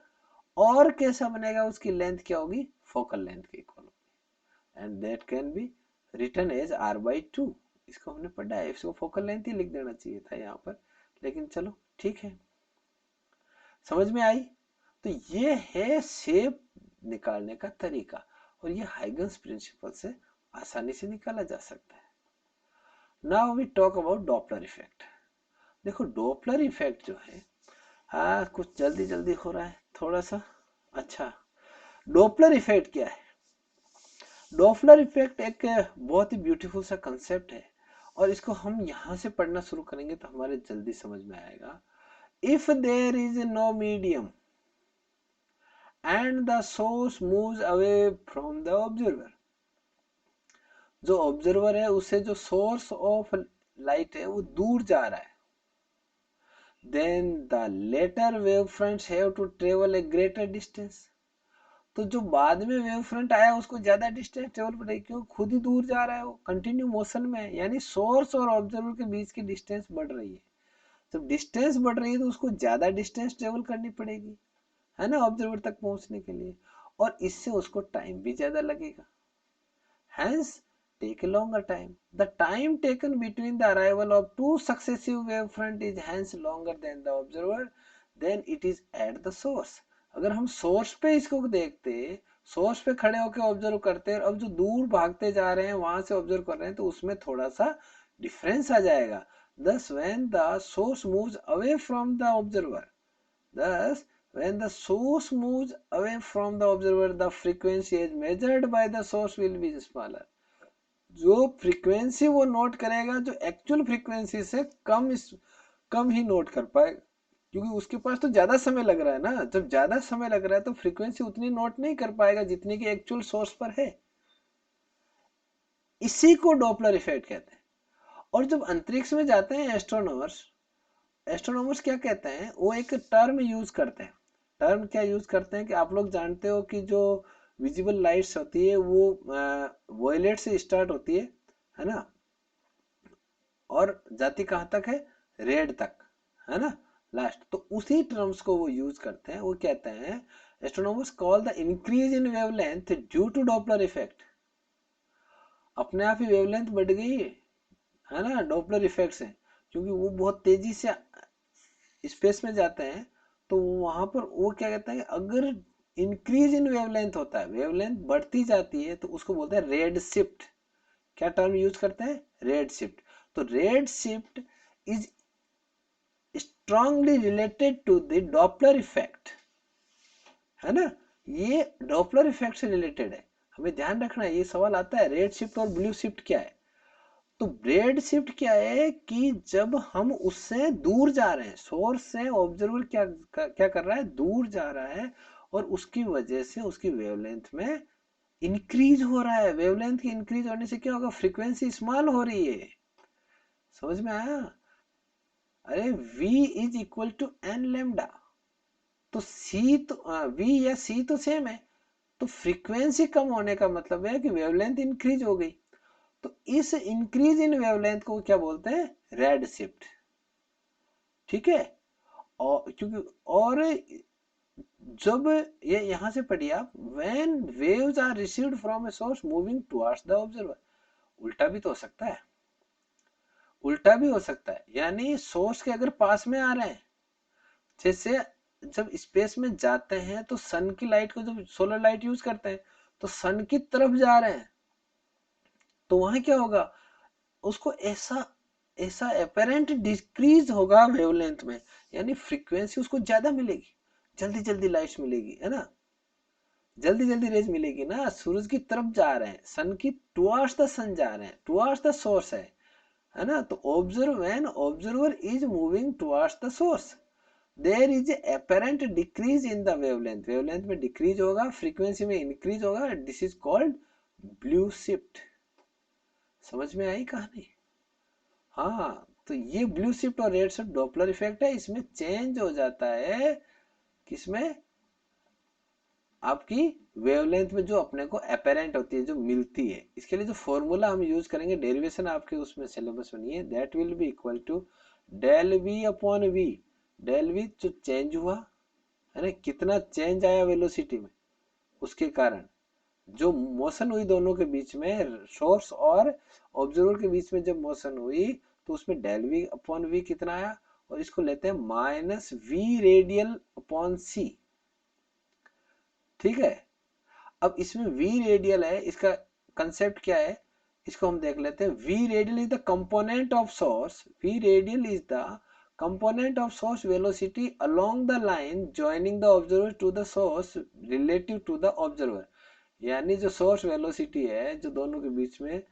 और कैसा बनेगा? उसकी लेंथ क्या होगी? फोकल लेंथ के इक्वल होगी, and that can be written as r/2। इसको हमने पढ़ा है, इसको फोकल लेंथ ही लिख देना चाहिए था यहाँ पर, लेकिन चलो ठीक है। समझ में आई? तो ये है शेप निकालने का तरीका, और ये हाइगन्स प्रिंसिपल से आसानी से निकाला जा सकता है। Now we talk about Doppler effect. देखो डॉपलर इफेक्ट जो है, हाँ कुछ जल्दी जल्दी हो रहा है थोड़ा सा। अच्छा, डॉपलर इफेक्ट क्या है? डॉपलर इफेक्ट एक बहुत ही ब्यूटीफुल सा कंसेप्ट है, और इसको हम यहाँ से पढ़ना शुरू करेंगे तो हमारे जल्दी समझ में आएगा। If there is no medium and the source moves away from the observer, जो ऑब्जर्वर है उससे जो सोर्स ऑफ लाइट है वो दूर जा रहा है, then the later wave fronts have to travel a greater distance, तो जो बाद में वेव फ्रंट आया उसको ज्यादा डिस्टेंस ट्रेवल पड़ेगी, क्यों? खुद ही दूर जा रहा है, वो कंटिन्यू मोशन में है, यानी सोर्स और ऑब्जर्वर के बीच की डिस्टेंस बढ़ रही है। जब डिस्टेंस बढ़ रही है तो उसको ज्यादा डिस्टेंस ट्रेवल करनी पड़ेगी, है ना, ऑब्जर्वर तक पहुंचने के लिए, और इससे उसको टाइम भी ज्यादा लगेगा, hence take a longer time. The time taken between the arrival of two successive wave front is hence longer than the observer then it is at the source. अगर हम सोर्स पे इसको देखते, सोर्स पे खड़े होकर ऑब्जर्व करते, अब जो दूर भागते जा रहे हैं वहां से ऑब्जर्व कर रहे हैं, तो उसमें थोड़ा सा डिफरेंस आ जाएगा। Thus when the source moves away from the observer, thus When the source moves away from the observer, the frequency as measured by the source will be smaller. जो फ्रीक्वेंसी वो नोट करेगा जो actual frequency से कम ही note कर पाएगा, क्योंकि उसके पास तो ज्यादा समय लग रहा है ना। जब ज्यादा समय लग रहा है तो फ्रीक्वेंसी उतनी नोट नहीं कर पाएगा जितनी की एक्चुअल सोर्स पर है। इसी को डॉपलर इफेक्ट कहते हैं। और जब अंतरिक्ष में जाते हैं एस्ट्रोनॉमर्स क्या कहते हैं, वो एक टर्म यूज करते हैं। टर्म क्या यूज करते हैं कि आप लोग जानते हो कि जो विजिबल लाइट्स होती है वो वॉयलेट से स्टार्ट होती है ना, और जाती कहाँ तक है, रेड तक, है ना, लास्ट। तो उसी टर्म्स को वो यूज करते हैं। वो कहते हैं astronomers call the increase in wavelength due to Doppler effect. अपने आप ही वेवलेंथ बढ़ गई है ना डॉपलर इफेक्ट से, क्योंकि वो बहुत तेजी से स्पेस में जाते हैं। तो वहां पर वो क्या कहते हैं, अगर इंक्रीज इन वेवलेंथ होता है, वेवलेंथ बढ़ती जाती है, तो उसको बोलते हैं रेड शिफ्ट। क्या टर्म यूज करते हैं, रेड शिफ्ट। तो red shift is strongly related to the Doppler effect, है ना। ये डॉपलर इफेक्ट से रिलेटेड है। हमें ध्यान रखना है, ये सवाल आता है रेड शिफ्ट और ब्लू शिफ्ट क्या है। तो रेड शिफ्ट क्या है कि जब हम उससे दूर जा रहे हैं, सोर्स से ऑब्जर्वर क्या कर रहा है, दूर जा रहा है, और उसकी वजह से उसकी वेवलेंथ में इंक्रीज हो रहा है। वेवलेंथ की इंक्रीज होने से क्या होगा, फ्रीक्वेंसी स्मॉल हो रही है। समझ में आया। अरे v is equal to n lambda. तो c तो v या c तो सेम है, तो फ्रीक्वेंसी कम होने का मतलब है कि वेवलेंथ इंक्रीज हो गई। तो इस इंक्रीज इन वेवलेंथ को क्या बोलते हैं, रेड शिफ्ट। ठीक है। और क्योंकि और जब ये यहां से पढ़िए आप, when waves are received from a source moving towards the observer. उल्टा भी तो हो सकता है, उल्टा भी हो सकता है, यानी सोर्स के अगर पास में आ रहे हैं, जैसे जब स्पेस में जाते हैं तो सन की लाइट को, जब सोलर लाइट यूज करते हैं तो सन की तरफ जा रहे हैं, तो वहां क्या होगा, उसको ऐसा ऐसा अपेरेंट डिक्रीज होगा वेवलेंथ में, यानी फ्रीक्वेंसी उसको ज्यादा मिलेगी, जल्दी जल्दी लाइट्स मिलेगी, है ना, जल्दी जल्दी रेज मिलेगी ना। सूरज की तरफ जा रहे हैं, सन की टुवर्ड्स द सन जा रहे हैं, टुवर्ड्स द सोर्स है ना। तो observer is moving towards the source, there is a apparent decrease in the wavelength, wavelength में डिक्रीज होगा, फ्रीक्वेंसी में इंक्रीज होगा, this is called blue shift. समझ में आई कहानी। हाँ, तो ये ब्लू शिफ्ट और रेड शिफ्ट डॉपलर इफेक्ट है। इसमें चेंज हो जाता है किसमें, आपकी वेवलेंथ में जो अपने को अपेरेंट होती है, जो मिलती है। इसके लिए जो फॉर्मूला हम यूज करेंगे, डेरिवेशन आपके उसमें सिलेबस में नहीं है, that will be equal to del v upon v. Del v जो चेंज हुआ है ना, कितना चेंज आया वेलोसिटी में, उसके कारण जो मोशन हुई दोनों के बीच में, सोर्स और ऑब्जर्वर के बीच में जब मोशन हुई, तो उसमें डेल वी अपॉन वी कितना आया, और इसको लेते हैं माइनस वी रेडियल अपॉन सी। ठीक है। अब इसमें v रेडियल है, इसका कंसेप्ट क्या है, इसको हम देख लेते हैं। v radial is the component of source, v radial is the component of source velocity along the line joining the observer to the source relative to the observer. यानी जो सोर्स वेलोसिटी है, जो दोनों के बीच में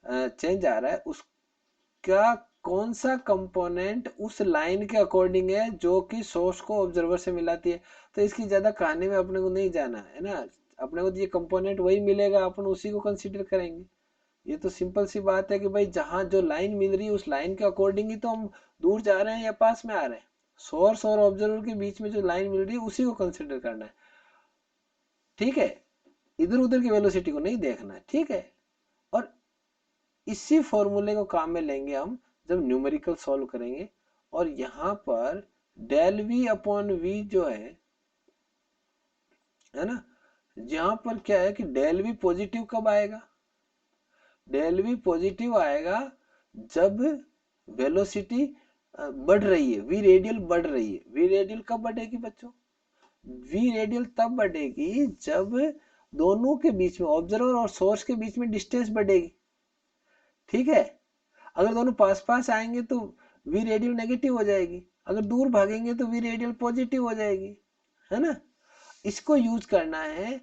चेंज आ रहा है, उसका कौन सा कंपोनेंट उस लाइन के अकॉर्डिंग है जो कि सोर्स को ऑब्जर्वर से मिलाती है। तो इसकी ज्यादा कहानी में अपने को नहीं जाना है ना, अपने को ये कंपोनेंट वही मिलेगा, अपन उसी को कंसीडर करेंगे। ये तो सिंपल सी बात है कि भाई जहां जो लाइन मिल रही है उस लाइन के अकॉर्डिंग ही तो हम दूर जा रहे हैं या पास में आ रहे हैं। सोर्स और ऑब्जर्वर के बीच में जो लाइन मिल रही है उसी को कंसिडर करना है। ठीक है, इधर उधर की वेलोसिटी को नहीं देखना है। ठीक है। और इसी फॉर्मूले को काम में लेंगे हम जब न्यूमेरिकल सॉल्व करेंगे। और यहां पर डेल वी अपॉन वी जो है ना, यहां पर क्या है कि डेल वी पॉजिटिव कब आएगा, डेल वी पॉजिटिव आएगा जब वेलोसिटी बढ़ रही है, वी रेडियल बढ़ रही है। वी रेडियल कब बढ़ेगी बच्चों, वी रेडियल तब बढ़ेगी जब दोनों के बीच में, ऑब्जर्वर और सोर्स के बीच में डिस्टेंस बढ़ेगी। ठीक है। अगर दोनों पास पास आएंगे तो वी रेडियल नेगेटिव हो जाएगी, अगर दूर भागेंगे तो वी रेडियल पॉजिटिव हो जाएगी, है ना। इसको यूज करना है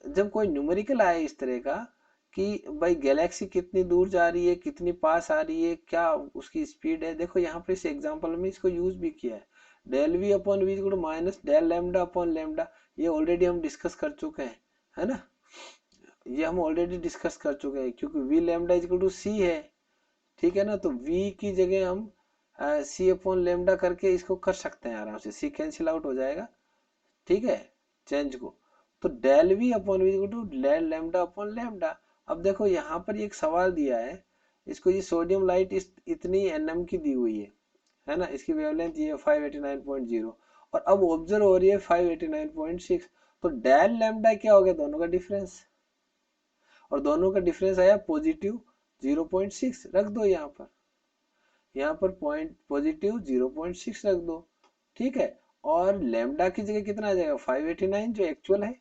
जब कोई न्यूमेरिकल आए इस तरह का कि भाई गैलेक्सी कितनी दूर जा रही है, कितनी पास आ रही है, क्या उसकी स्पीड है। देखो यहाँ पर इस एग्जांपल में इसको यूज भी किया है, del v upon v equal to minus del lambda upon lambda. ये ऑलरेडी हम डिस्कस कर चुके हैं, है ना। ये हम ऑलरेडी डिस्कस कर चुके हैं क्योंकि वी लैम्डा इक्वल टू सी है, ठीक है ना। तो v की जगह हम सी अपॉन लेमडा करके इसको कर सकते हैं आराम से, सी कैंसिल आउट हो जाएगा, ठीक है, चेंज को। तो del v upon v equal to del lambda upon lambda. अब देखो यहाँ पर एक सवाल दिया है, इसको ये सोडियम लाइट इतनी nm की दी हुई है ना। इसकी वेवलेंथ ये 589.0 और अब ऑब्जर्व हो रही है 589.6। तो डेल लेमडा क्या हो गया, दोनों का डिफरेंस, और दोनों का डिफरेंस आया पॉजिटिव 0.6। रख दो यहाँ पर पॉइंट पॉजिटिव 0.6 रख दो, ठीक है। और लेमडा की जगह कितना आ जाएगा, 589 जो एक्चुअल है।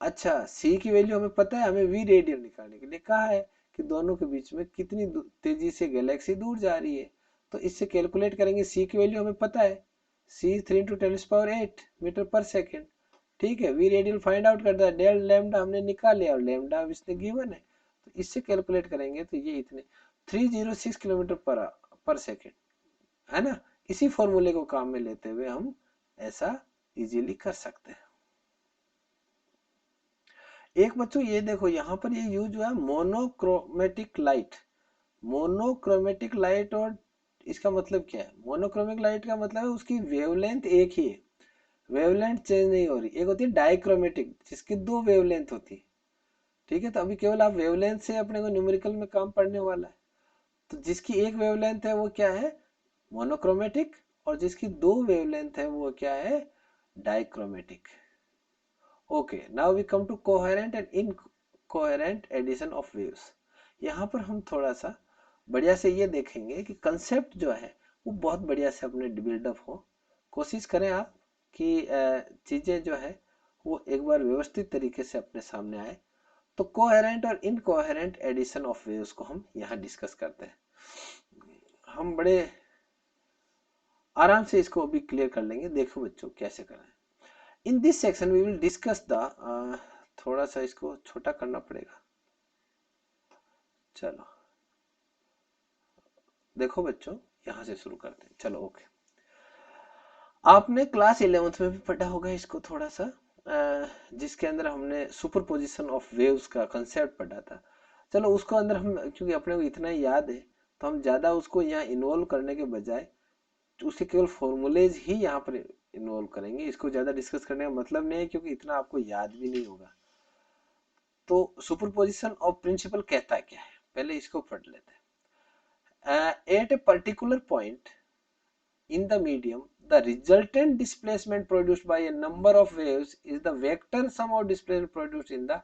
अच्छा, सी की वैल्यू हमें पता है, हमें वी रेडियन निकालने के लिए कहा है कि दोनों के बीच में कितनी तेजी से गैलेक्सी दूर जा रही है। तो इससे कैलकुलेट करेंगे, सी की वैल्यू हमें पता है, सी 3 × 10⁸ मीटर पर सेकेंड, ठीक है। वी रेडियन फाइंड आउट करता है, डेल लैम्डा हमने निकाल लिया और लैम्डा इसने गिवन है। तो इससे कैलकुलेट करेंगे तो ये इतने 306 किलोमीटर पर सेकेंड, है ना। इसी फॉर्मूले को काम में लेते हुए हम ऐसा इजीली कर सकते हैं। एक बच्चों ये देखो यहाँ पर ये यूज हुआ है मोनोक्रोमेटिक लाइट। मोनोक्रोमेटिक लाइट, और इसका मतलब क्या है, मोनोक्रोमिक लाइट का मतलब है उसकी वेवलेंथ एक ही है, वेवलेंथ चेंज नहीं हो रही। एक होती है डाइक्रोमेटिक जिसकी दो वेवलेंथ होती है, ठीक है। तो अभी केवल आप वेवलेंथ से अपने को न्यूमेरिकल में काम पड़ने वाला है। तो जिसकी एक वेवलेंथ है वो क्या है, मोनोक्रोमेटिक, और जिसकी दो वेवलेंथ है वो क्या है, dichromatic. Okay, now we come to coherent and incoherent addition of waves. यहाँ पर हम थोड़ा सा बढ़िया से ये देखेंगे कि कंसेप्ट जो है वो बहुत बढ़िया से अपने बिल्डअप हो। कोशिश करें आप कि चीजें जो है वो एक बार व्यवस्थित तरीके से अपने सामने आए। तो कोहेरेंट और इनकोहेरेंट एडिशन ऑफ वेव्स को हम यहाँ डिस्कस करते हैं। हम बड़े आराम से इसको अभी क्लियर कर लेंगे, देखो बच्चों कैसे करें। In this section we will discuss the, थोड़ा सा इसको छोटा करना पड़ेगा, चलो देखो बच्चों यहां से शुरू करते हैं, चलो ओके। आपने क्लास 11th में भी पढ़ा होगा इसको थोड़ा सा, जिसके अंदर हमने सुपरपोजिशन ऑफ वेव्स का कंसेप्ट पढ़ा था। चलो उसको अंदर हम, क्योंकि अपने को इतना ही याद है तो हम ज्यादा उसको यहाँ इन्वॉल्व करने के बजाय उसके केवल फॉर्मूलेज ही यहाँ पर इन्वॉल्व करेंगे। इसको ज्यादा डिस्कस करने का मतलब नहीं है क्योंकि इतना आपको याद भी नहीं होगा। तो सुपरपोजिशन ऑफ प्रिंसिपल कहता है क्या है, पहले इसको पढ़ लेते हैं। At a particular point in the medium, the resultant displacement produced by a number of waves is the vector sum of displacement produced in the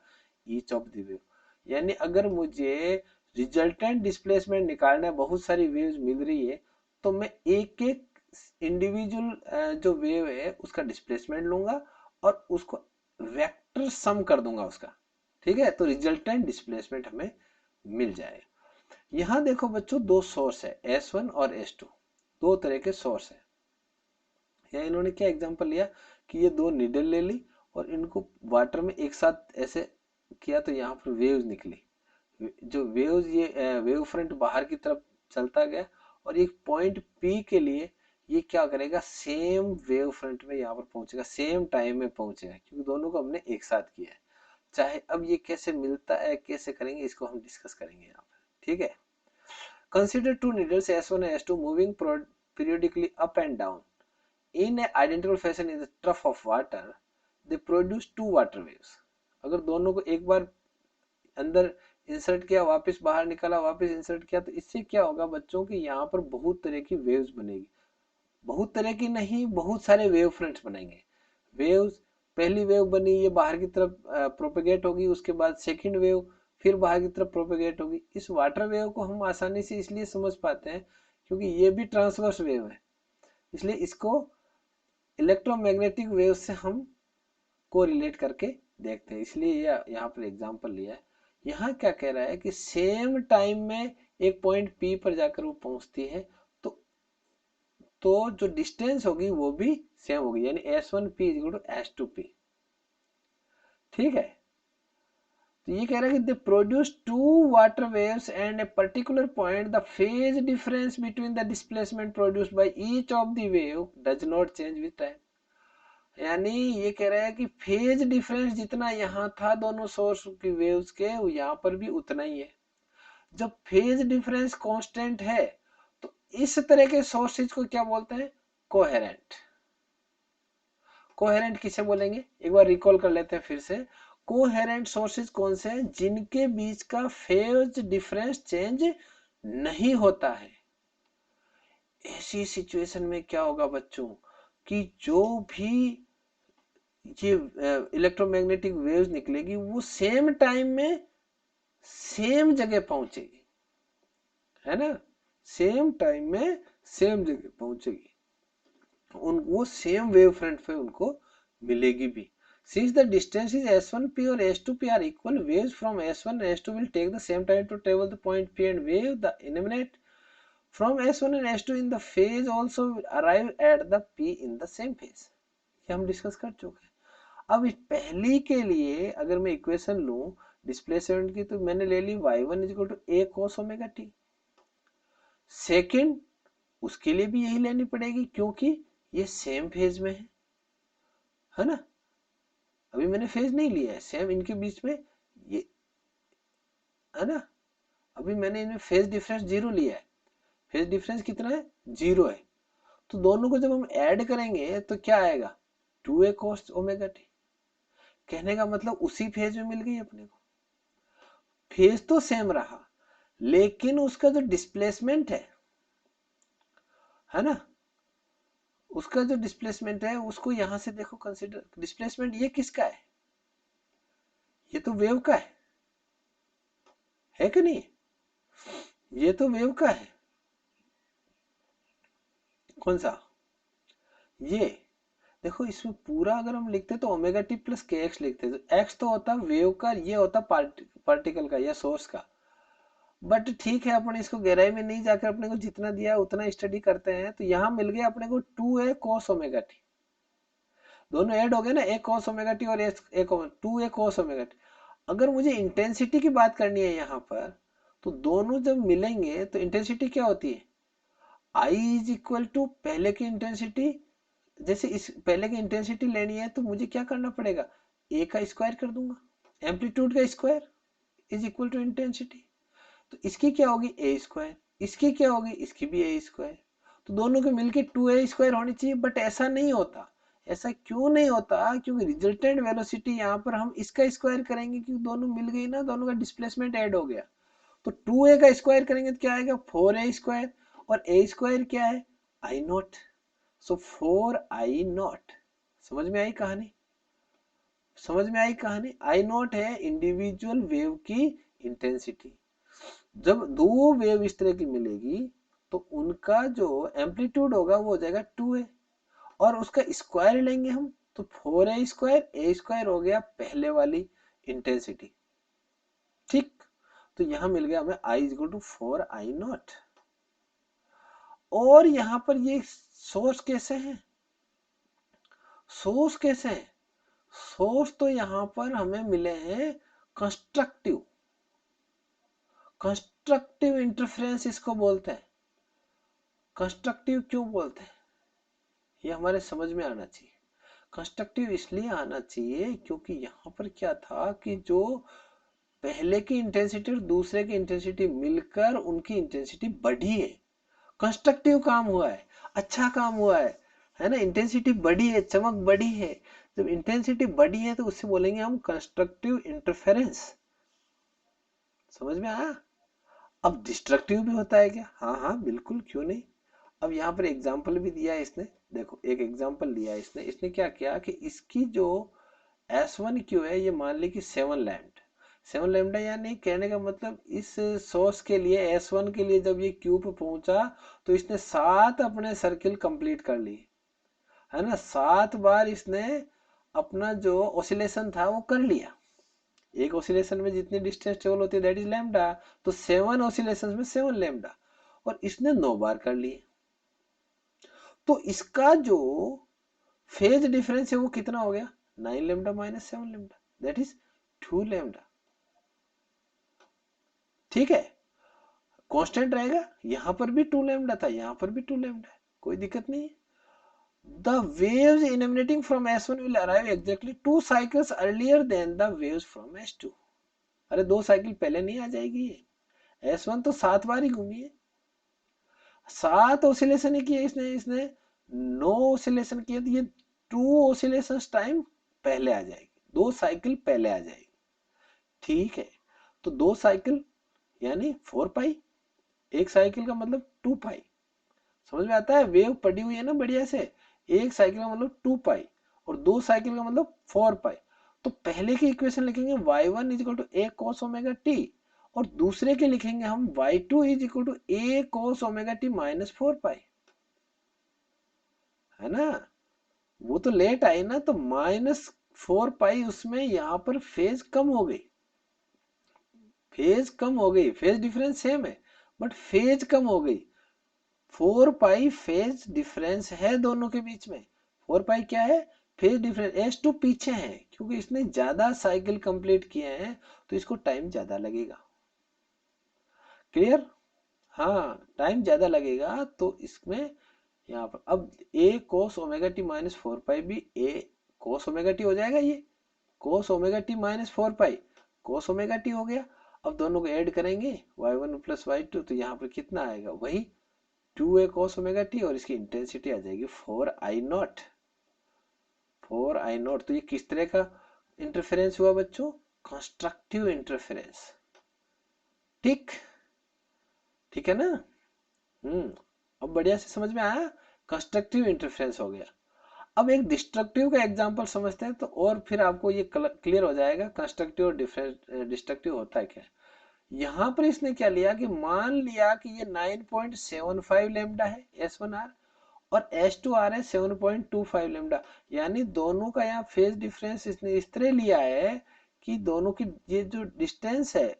each of the wave। यानी अगर मुझे रिजल्टेंट डिस्प्लेसमेंट निकालना है, बहुत सारी waves मिल रही है, तो मैं एक एक इंडिविजुअल जो वेव है उसका डिस्प्लेसमेंट लूंगा और उसको वेक्टर सम कर दूंगा उसका, ठीक है। तो रिजल्टेंट डिस्प्लेसमेंट हमें मिल जाएगा। यहां देखो बच्चों दो सोर्स है, S1 और S2, दो तरह के सोर्स है। यहाँ इन्होंने क्या एग्जांपल लिया कि ये दो निडल ले ली और इनको वाटर में एक साथ ऐसे किया तो यहाँ पर वेव्स निकली। जो वेव्स, ये वेव फ्रंट बाहर की तरफ चलता गया और एक पॉइंट P के लिए ये क्या करेगा, सेम वेव फ्रंट में यहाँ पर पहुंचेगा, सेम टाइम में पहुंचेगा क्योंकि दोनों को हमने एक साथ किया है। चाहे अब ये कैसे मिलता है, कैसे करेंगे, इसको हम डिस्कस करेंगे यहाँ पर, ठीक है। Consider two needles S1 and S2 moving periodically up and down in an identical fashion in the trough of water. They produce two water waves। अगर दोनों को एक बार अंदर इंसर्ट किया, वापस बाहर निकाला, वापस इंसर्ट किया, तो इससे क्या होगा बच्चों की यहाँ पर बहुत तरह की वेव्स बनेगी। बहुत तरह की नहीं, बहुत सारे वेव फ्रंट्स बनेंगे। वेव्स, पहली वेव बनी ये बाहर की तरफ प्रोपेगेट होगी, उसके बाद सेकंड वेव फिर बाहर की तरफ प्रोपेगेट होगी। इस वाटर वेव को हम आसानी से इसलिए समझ पाते हैं क्योंकि ये भी ट्रांसवर्स वेव है, इसलिए इसको इलेक्ट्रोमैग्नेटिक वेव से हम को रिलेट करके देखते हैं, इसलिए ये यहाँ पर एग्जांपल लिया है। यहाँ क्या कह रहा है कि सेम टाइम में एक पॉइंट P पर जाकर वो पहुंचती है, तो तो जो डिस्टेंस होगी वो भी सेम होगी, यानी S1P इक्वल टू S2P। ठीक है, तो ये कह रहा है कि they produce two water waves and a particular point the phase difference between the displacement produced by each of the wave does not change with time. यानी ये कह रहा है कि फेज डिफरेंस जितना यहाँ था दोनों सोर्स की वेव्स के, यहाँ पर भी उतना ही है। जब फेज डिफरेंस कांस्टेंट है तो इस तरह के सोर्सेज को क्या बोलते हैं? कोहेरेंट। कोहेरेंट किसे बोलेंगे, एक बार रिकॉल कर लेते हैं फिर से। कोहेरेंट सोर्सेज कौन से हैं? जिनके बीच का फेज डिफरेंस चेंज नहीं होता है। ऐसी सिचुएशन में क्या होगा बच्चों कि जो भी ये इलेक्ट्रोमैग्नेटिक वेव्स निकलेगी वो सेम टाइम में सेम जगह पहुंचेगी, है ना, सेम टाइम में सेम जगह पहुंचेगी, उन वो सेम वेव फ्रंट पे उनको मिलेगी भी। Since the distances S1P or S2P are equal, waves from S1 and S2 will take the same time to travel the point P and wave the emanate from S1 and S2 in the phase also will arrive at the P in the same phase। ये हम discuss कर चुके हैं। अब इस पहली के लिए अगर मैं इक्वेशन लूं डिस्प्लेसमेंट की, तो मैंने ले ली y1 equal to a cos omega t। Second उसके लिए भी यही लेनी पड़ेगी क्योंकि ये सेम फेज में है ना। अभी मैंने फेज नहीं लिया है, सेम इनके बीच में ये है ना। अभी मैंने इनमें फेज डिफरेंस 0 लिया है। फेज डिफरेंस कितना है? 0 है। तो दोनों को जब हम ऐड करेंगे तो क्या आएगा? 2a cos omega t। कहने का मतलब उसी फेज में मिल गई अपने को। फेज तो सेम रहा लेकिन उसका जो डिस्प्लेसमेंट है ना, उसका जो डिस्प्लेसमेंट है उसको यहां से देखो कंसीडर। डिस्प्लेसमेंट ये किसका है? ये तो वेव का है कि नहीं? ये तो वेव का है। कौन सा? ये देखो, इसमें पूरा अगर हम लिखते तो omega T plus k x लिखते, तो एक्स तो होता वेव का, ये होता पार्टिकल का या सोर्स का। बट ठीक है, अपन इसको गहराई में नहीं जाकर अपने को जितना दिया उतना स्टडी करते हैं। तो यहां मिल गया अपने को 2a cos ओमेगा टी। दोनों ऐड हो गए ना, a cos ओमेगा टी और 2a cos ओमेगा टी। अगर मुझे इंटेंसिटी की बात करनी है यहाँ पर, तो दोनों जब मिलेंगे तो इंटेंसिटी क्या होती है? I इज इक्वल टू पहले की इंटेंसिटी। जैसे इस पहले की इंटेंसिटी लेनी है तो मुझे क्या करना पड़ेगा? ए का स्क्वायर कर दूंगा, एम्पलीट्यूड का square is equal to intensity. तो इसकी क्या होगी? A square. इसकी क्या होगी? इसकी भी ए स्क्वायर। तो दोनों के मिलके 2a स्क्वायर होनी चाहिए, बट ऐसा नहीं होता। ऐसा क्यों नहीं होता? क्योंकि रिजल्टेंट वेलोसिटी यहाँ पर हम इसका स्क्वायर करेंगे, क्योंकि दोनों मिल गई ना, दोनों का डिस्प्लेसमेंट ऐड हो गया। तो 2a का स्क्वायर करेंगे तो क्या आएगा? 4a square. और a स्क्वायर क्या है? आई नॉट। So 4i not. समझ में आई कहानी? समझ में आई कहानी? आई नॉट है इंडिविजुअल वेव की इंटेंसिटी। जब दो वेव इस तरह की मिलेगी तो उनका जो एम्पलीट्यूड होगा वो हो जाएगा 2a, और उसका स्क्वायर लेंगे हम तो 4a स्क्वायर, a स्क्वायर हो गया पहले वाली इंटेंसिटी। ठीक, तो यहां मिल गया हमें i equal to 4i not. और यहां पर ये सोर्स कैसे है? सोर्स कैसे है? सोर्स तो यहां पर हमें मिले हैं कंस्ट्रक्टिव। कंस्ट्रक्टिव इंटरफेरेंस इसको बोलते हैं। कंस्ट्रक्टिव क्यों बोलते हैं? ये हमारे समझ में आना चाहिए। कंस्ट्रक्टिव इसलिए आना चाहिए क्योंकि यहां पर क्या था कि जो पहले की इंटेंसिटी और दूसरे की इंटेंसिटी मिलकर उनकी इंटेंसिटी बढ़ी है। कंस्ट्रक्टिव काम हुआ है, अच्छा काम हुआ है ना। इंटेंसिटी बढ़ी है, चमक बढ़ी है। जब इंटेंसिटी बढ़ी है तो उससे बोलेंगे हम कंस्ट्रक्टिव इंटरफेरेंस। समझ में आया? अब डिस्ट्रक्टिव भी होता है क्या? हाँ हाँ बिल्कुल, क्यों नहीं। अब यहाँ पर एग्जाम्पल भी दिया है इसने। देखो एक एग्जाम्पल लिया है इसने। इसने क्या किया कि इसकी जो S1Q है ये मान ली कि 7 लैम्डा। 7 लैम्डा यानी कहने का मतलब इस सोर्स के लिए S1 के लिए जब ये Q पे पहुंचा तो इसने 7 अपने सर्किल कंप्लीट कर लिए, है ना। 7 बार इसने अपना जो ऑसिलेशन था वो कर लिया। एक ऑसिलेशन में जितनी डिस्टेंस ट्रेवल होती है दैट इज लैम्डा। तो 7 ऑसिलेशन में 7 लैम्डा, और इसने 9 बार कर लिए। तो इसका जो फेज डिफरेंस है वो कितना हो गया, 9 lambda minus 7 lambda, that is 2 lambda. ठीक है, कांस्टेंट रहेगा, यहां पर भी 2 लैम्डा था, यहां पर भी 2 लैम्डा है, कोई दिक्कत नहीं है। The waves emanating from S1 will arrive exactly 2 cycles earlier than the waves from S2। अरे 2 साइकिल पहले नहीं आ जाएगी ये, S1 तो 7 बार ही घूमी है, 7 ऑसिलेशन ही किए इसने, इसने 9 ऑसिलेशन किए, तो ये 2 ऑसिलेशन टाइम पहले आ जाएगी, 2 साइकिल पहले आ जाएगी। ठीक है, तो 2 साइकिल यानी 4 पाई, एक साइकिल का मतलब 2 पाई। समझ में आता है, वेव पड़ी हुई है ना बढ़िया से, एक साइकिल का मतलब 2 पाई और 2 साइकिल का मतलब 4 पाई। तो पहले की इक्वेशन लिखेंगे y1 is equal to a cos omega t, और दूसरे के लिखेंगे हम y2 is equal to a cos omega t minus 4 pi, है ना। वो तो लेट आई ना, तो माइनस 4 पाई, उसमें यहां पर फेज कम हो गई, फेज कम हो गई, फेज डिफरेंस सेम है बट फेज कम हो गई। 4 पाई फेज डिफरेंस है दोनों के बीच में, 4 पाई क्या है, फेज डिफरेंस। S2 पीछे है क्योंकि इसने ज्यादा साइकिल कंप्लीट किए हैं, तो इसको टाइम ज्यादा लगेगा। क्लियर, हाँ टाइम ज्यादा लगेगा, तो इसमें यहाँ पर अब a cos omega T minus 4 पाई भी a cos ओमेगा टी हो जाएगा, ये cos ओमेगा टी माइनस 4 पाई cos ओमेगा टी हो गया। अब दोनों को ऐड करेंगे y1 प्लस y2, तो यहाँ पर कितना आएगा, वही 2a cos ओमेगा टी, और इसकी इंटेंसिटी आ जाएगी 4I0, 4I0। तो ये किस तरह का इंटरफेरेंस हुआ बच्चों, कंस्ट्रक्टिव इंटरफेरेंस। ठीक, ठीक है ना। अब बढ़िया से समझ में आया, कंस्ट्रक्टिव इंटरफेरेंस हो गया। अब एक डिस्ट्रक्टिव का एग्जांपल समझते हैं, तो और फिर आपको ये क्लियर हो जाएगा कंस्ट्रक्टिव और डिस्ट्रक्टिव होता है क्या। यहां पर इसने क्या लिया कि मान लिया कि ये 9.75 लेमडा है S1R, और S2R है 7.25 लेमडा, यानी दोनों का यहाँ फेज डिफरेंस इसने इस तरह लिया है कि दोनों की ये जो डिस्टेंस है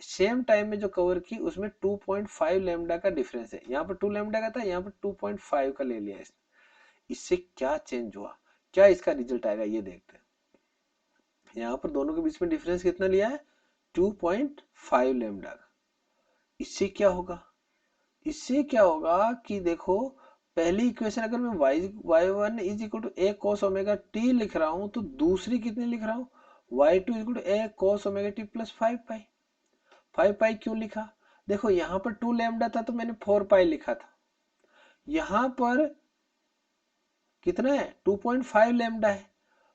सेम टाइम में जो कवर की, उसमें 2.5 लेमडा का डिफरेंस है। यहाँ पर 2 लेमडा का था, यहाँ पर 2.5 का ले लिया इसने। इससे क्या चेंज हुआ, क्या इसका रिजल्ट आएगा, ये देखते हैं। यहाँ पर दोनों के बीच में डिफरेंस कितना लिया है, 2.5 लेमडा का। इससे क्या होगा, इससे क्या होगा कि देखो, पहली इक्वेशन अगर मैं y1 is equal to a cos omega t लिख रहा हूं, तो दूसरी कितनी लिख रहा हूं, y2 is equal to a cos omega t plus 5 pi. 5 pi क्यों लिखा, देखो यहाँ पर 2 लैम्डा था तो मैंने 4 पाई लिखा था, यहाँ पर कितना है 2.5 लैम्डा है,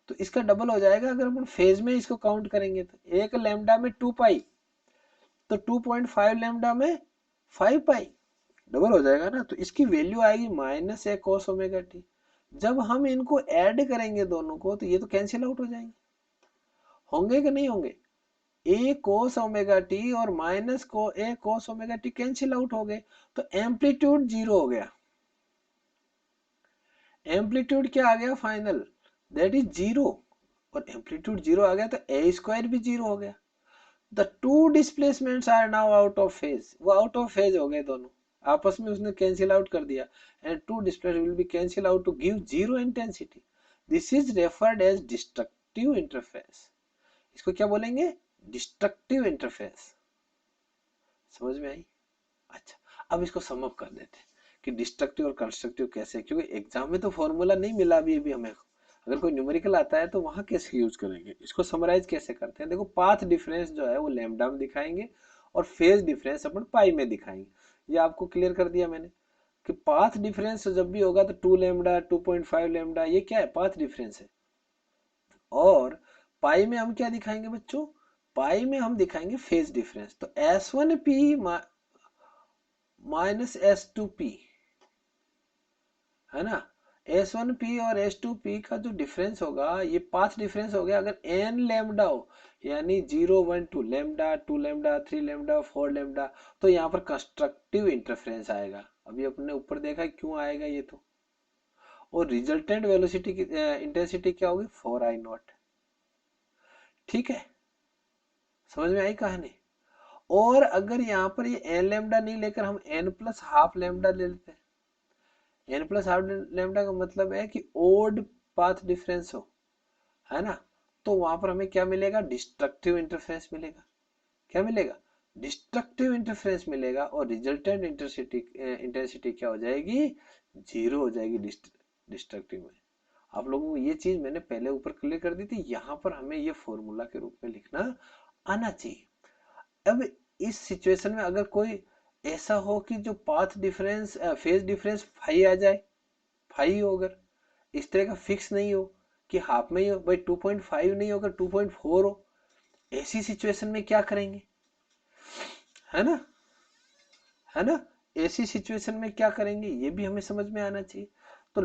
तो इसका डबल हो जाएगा अगर अपन फेज में इसको काउंट करेंगे, तो एक लैम्डा में 2 पाई, तो 2.5 लैम्डा में 5 पाई, डबल हो जाएगा ना। तो इसकी वैल्यू आएगी माइनस ए cos ओमेगा टी। जब हम इनको ऐड करेंगे दोनों को, तो ये तो कैंसिल आउट हो जाएंगे, होंगे कि नहीं होंगे, ए cos ओमेगा टी और माइनस को ए cos omega T cancel out हो गए, तो एम्पलीट्यूड जीरो हो गया। एम्पलीट्यूड क्या आ गया फाइनल, दैट इज जीरो, और एम्पलीट्यूड जीरो आ गया तो ए स्क्वायर भी जीरो हो गया। The two displacements are now out of phase, वो आउट ऑफ फेज हो गए दोनों, आपस में उसने कैंसिल आउट कर दिया, and two displacement will be cancel out to give zero intensity. This is referred as destructive interference. इसको क्या बोलेंगे, डिस्ट्रक्टिव इंटरफेरेंस। समझ में आई, अच्छा अब इसको सम अप कर देते हैं कि डिस्ट्रक्टिव और कंस्ट्रक्टिव कैसे, क्योंकि एग्जाम में तो फॉर्मूला नहीं मिला अभी हमें, अगर कोई न्यूमेरिकल आता है तो वहां कैसे यूज करेंगे, इसको समराइज कैसे करते हैं। देखो पाथ डिफरेंस जो है वो लैम्डा में दिखाएंगे, और फेज डिफरेंस अपन पाई में दिखाएंगे। ये आपको क्लियर कर दिया मैंने कि पाथ डिफरेंस जब भी होगा तो 2 लैम्डा 2.5 लैम्डा, ये क्या है, पाथ डिफरेंस है। और पाई में हम क्या दिखाएंगे बच्चों, पाई में हम दिखाएंगे फेज डिफरेंस। तो S1P माइनस S2P, है ना। S1P और S2P का जो डिफरेंस होगा, ये पाथ डिफरेंस हो गया। अगर n लैम्डा हो, यानी 0 1 2 लैम्डा 2 लैम्डा 3 लैम्डा 4 लैम्डा, तो यहाँ पर कंस्ट्रक्टिव इंटरफेरेंस आएगा। अभी अपने ऊपर देखा क्यों आएगा ये तो। और रिजल्टेंट वेलोसिटी की इंटेंसिटी क्या होगी, 4I0। ठीक है, समझ में आई कहानी। और अगर यहाँ पर ये n लैम्डा नहीं लेकर हम n प्लस हाफ लैम्डा ले लेते हैं, n प्लस हाफ लैम्डा का मतलब है कि ओड पाथ डिफरेंस हो, है ना। तो वहां पर हमें क्या मिलेगा, डिस्ट्रक्टिव इंटरफेरेंस मिलेगा। क्या मिलेगा, डिस्ट्रक्टिव इंटरफेरेंस मिलेगा, और रिजल्टेंट इंटेंसिटी क्या हो जाएगी, जीरो हो जाएगी डिस्ट्रक्टिव में। आप लोगों को ये चीज मैंने पहले ऊपर क्लियर कर दी थी, यहां पर हमें ये फॉर्मूला के रूप में लिखना आना चाहिए। अब इस सिचुएशन में अगर कोई ऐसा हो कि जो path difference phase difference phi आ जाए, फाई हो, अगर इस तरह का फिक्स नहीं हो कि हाफ में ही हो भाई, 2.5 नहीं होगा 2.4 हो, ऐसी सिचुएशन में क्या करेंगे, है ना, है ना। ऐसी सिचुएशन में क्या करेंगे ये भी हमें समझ में आना चाहिए। तो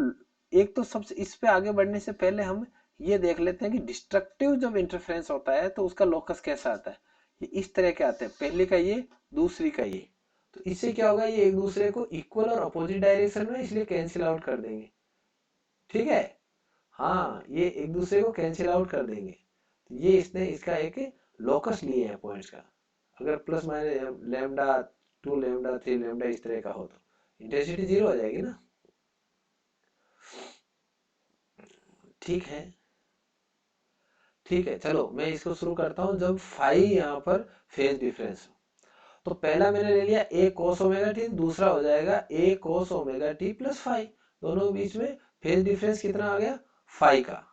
एक तो सबसे, इस पे आगे बढ़ने से पहले हम ये देख लेते हैं कि डिस्ट्रक्टिव जब इंटरफेरेंस होता है तो उसका लोकस कैसा आता है। ये इस तरह के आते हैं, पहले का ये, दूसरी का ये। तो इससे क्या होगा, ये एक दूसरे को इक्वल और अपोजिट डायरेक्शन में, इसलिए कैंसिल आउट कर देंगे। ठीक है, हाँ, ये एक दूसरे को कैंसिल आउट कर देंगे। तो ये इसने इसका एक लोकस लिए हैं पॉइंट्स का। अगर plus minus lambda 2 lambda 3 lambda इस तरह का हो तो इंटेंसिटी जीरो हो जाएगी ना। ठीक है, ठीक है, चलो मैं इसको शुरू करता हूँ। जब फाई यहाँ पर फेज डिफरेंस हो, तो पहला मैंने ले लिया ए कोस ओमेगा टी, दूसरा हो जाएगा A cos omega T plus phi. दोनों के बीच में फेज डिफरेंस कितना आ गया, फाई का।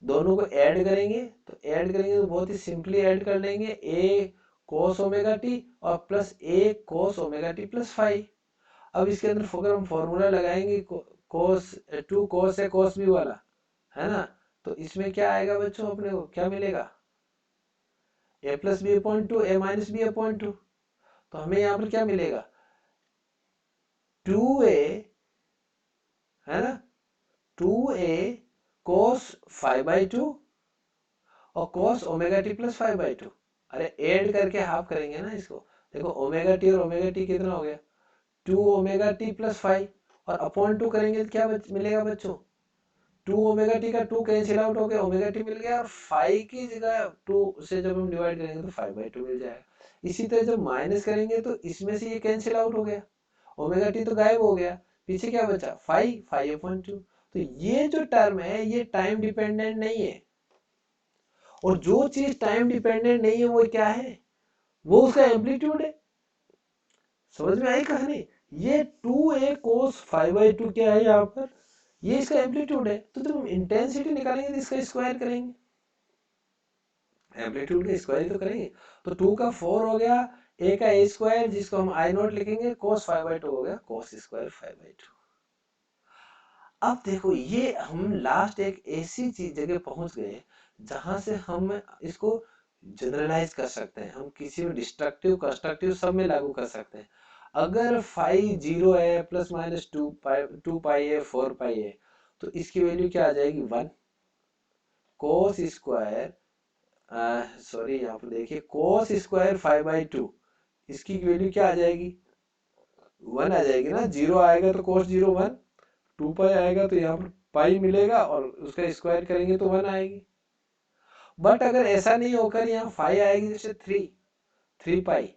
दोनों को ऐड करेंगे, तो ऐड करेंगे तो बहुत ही सिंपली ऐड कर लेंगे, ए कोस ओमेगा टी और plus A cos omega T plus phi. अब इसके अंदर अगर हम फॉर्मूला लगाएंगे कोस 2 कोस है कोस बी वाला, है ना। तो इसमें क्या आएगा बच्चों, अपने को क्या मिलेगा, ए प्लस बी अपॉइंट टू ए माइनस बी अपॉइंट टू। तो हमें यहाँ पर क्या मिलेगा, 2a, है ना, 2a कोस 5/2 और कोस ओमेगा टी प्लस 5/2। अरे ऐड करके हाफ करेंगे ना इसको। देखो ओमेगा टी और ओमेगा टी कितना हो गया, 2 ओमेगा टी प्लस 5, और अपॉन 2 करेंगे तो क्या मिलेगा बच्चों, 2 ओमेगा टी का 2 कैंसिल आउट हो गया, ओमेगा टी मिल गया, और 5 की जगह 2 से जब हम डिवाइड करेंगे तो 5/2 मिल जाएगा। इसी तरह जब माइनस करेंगे तो इसमें से ये कैंसिल आउट हो गया, ओमेगा टी तो गायब हो गया, पीछे क्या बचा 5/2। तो ये जो टर्म है ये टाइम डिपेंडेंट नहीं है, और जो चीज टाइम डिपेंडेंट नहीं है वो क्या है, वो उसका एम्पलीट्यूड है। समझ में आई कहानी। ये 2a cos 5/2 क्या है यहाँ पर, ये इसका एम्पलीट्यूड है। तो जब हम इंटेंसिटी निकालेंगे तो इसका स्क्वायर करेंगे, एम्पलीट्यूड का स्क्वायर तो करेंगे। तो 2 का 4 हो गया, a का a स्क्वायर जिसको हम आई नॉट लिखेंगे, cos 5/2 हो गया cos स्क्वायर 5/2। अब देखो ये हम लास्ट एक ऐसी चीज जगह पहुंच गए जहां से हम इसको जनरलाइज कर सकते हैं, हम किसी में डिस्ट्रक्टिव कंस्ट्रक्टिव सब में लागू कर सकते हैं। अगर फाई जीरो है, प्लस माइनस 2 पाई है 4 पाई है, तो इसकी वैल्यू क्या आ जाएगी 1। कोस स्क्वायर, सॉरी यहाँ पर देखिए, कोस स्क्वायर 5/2, इसकी वैल्यू क्या आ जाएगी 1 आ जाएगी ना। जीरो आएगा तो कोस जीरो 1, 2 पाई आएगा तो यहाँ पर पाई मिलेगा, और उसका स्क्वायर करेंगे तो 1 आएगी। बट अगर ऐसा नहीं होकर यहाँ 5 आएगी, जैसे 3 पाई,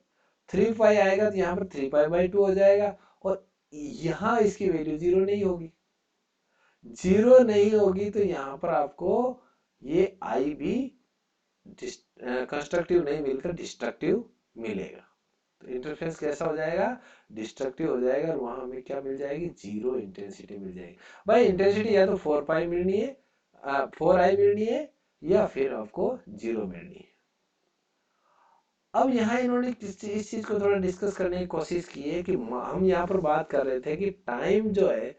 3 पाई आएगा तो यहाँ पर 3 पाई/2 हो जाएगा, और यहाँ इसकी वैल्यू जीरो नहीं होगी। जीरो नहीं होगी तो यहाँ पर आपको ये आई भी कंस्ट्रक्टिव नहीं मिलकर डिस्ट्रक्टिव मिलेगा। तो इंटरफेरेंस कैसा हो जाएगा, डिस्ट्रक्टिव हो जाएगा, और वहां हमें क्या मिल जाएगी, जीरो इंटेंसिटी मिल जाएगी। भाई इंटेंसिटी या तो 4 पाई मिलनी है, 4i मिलनी है, या फिर आपको जीरो मिलनी है। अब यहाँ इन्होंने इस चीज को थोड़ा डिस्कस करने की कोशिश की है कि हम यहाँ पर बात कर रहे थे कि टाइम जो है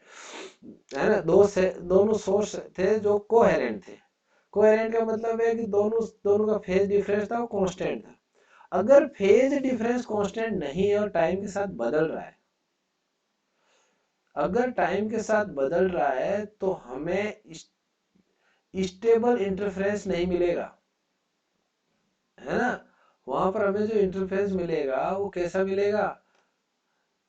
ना, दोनों सोर्स थे जो कोहेरेंट थे। कोहेरेंट का मतलब है कि दोनों का फेज डिफरेंस था, वो कांस्टेंट था। अगर फेज डिफरेंस कांस्टेंट नहीं है और टाइम के साथ बदल रहा है, अगर टाइम के साथ बदल रहा है तो हमें स्टेबल इंटरफेरेंस नहीं मिलेगा, है ना। वहां पर हमें जो इंटरफेरेंस मिलेगा वो कैसा मिलेगा,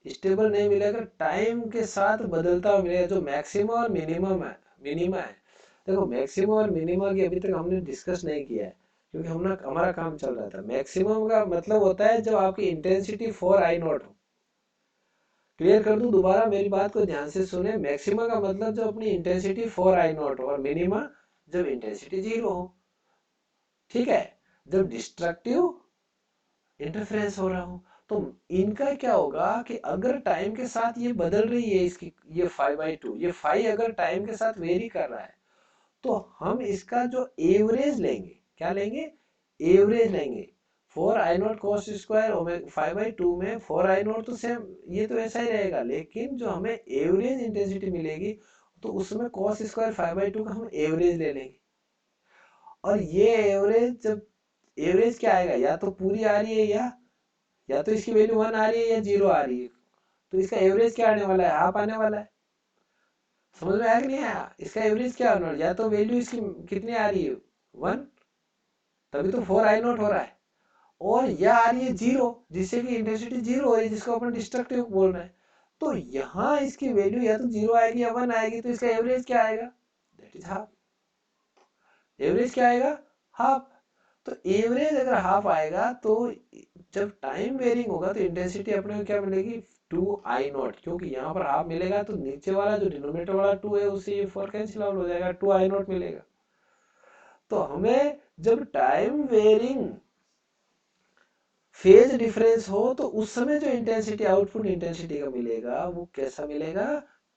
स्टेबल नहीं मिलेगा, टाइम के साथ बदलता हुआ मिलेगा। जो मैक्सिमम और मिनिमा है, देखो मैक्सिमम और मिनिमा की अभी तक हमने डिस्कस नहीं किया है, क्योंकि हमारा काम चल रहा था। मैक्सिमम का मतलब होता है जब आपकी इंटेंसिटी 4i0 हो, क्लियर कर दूं दोबारा, मेरी बात को ध्यान से सुने। मैक्सिमा का मतलब जब अपनी इंटेंसिटी 4I0 और मिनिमा जब इंटेंसिटी 0 हो, ठीक है। जब डिस्ट्रक्टिव इंटरफेरेंस हो रहा हो तो इनका क्या होगा कि अगर टाइम के साथ ये बदल रही है, इसकी ये 5/2, ये 5 अगर टाइम के साथ वेरी कर रहा है तो हम इसका जो एवरेज लेंगे, क्या लेंगे, एवरेज लेंगे। 4I0 cos स्क्वायर 5/2 में 4I0 तो सेम, ये तो ऐसा ही रहेगा, लेकिन जो हमें एवरेज इंटेंसिटी मिलेगी तो उसमें cos स्क्वायर 5/2 का हम एवरेज ले लेंगे। और ये एवरेज जब, एवरेज क्या आएगा, या तो पूरी आ रही है या तो इसकी वैल्यू 1 आ रही है या 0 आ रही है, तो इसका एवरेज क्या आने वाला है, हाफ आने वाला है। समझ में आया कि नहीं आया? इसका एवरेज क्या होना है, या तो वैल्यू इसकी कितनी आ रही है 1, तभी तो 4I0 हो रहा है, और यह आ रही है 0, जिससे कि इंटेंसिटी 0 हो रही है, जिसको अपन डिस्ट्रक्टिव बोल रहे हैं। तो यहाँ इसकी वैल्यू या तो 0 आएगी या 1 आएगी, तो इसका एवरेज क्या आएगा, दैट इज हाफ। एवरेज क्या आएगा, हाफ। तो एवरेज अगर हाफ आएगा तो जब टाइम वेरिंग होगा तो इंटेंसिटी अपने को क्या मिलेगी, 2I0, क्योंकि यहाँ पर हाफ मिलेगा तो नीचे वाला जो डिनोमिनेटर वाला 2 है उससे ये 4 कैंसिल आउट हो जाएगा, 2I0 मिलेगा। तो हमें जब टाइम वेरिंग फेज डिफरेंस हो तो उस समय जो इंटेंसिटी आउटपुट इंटेंसिटी का मिलेगा वो कैसा मिलेगा,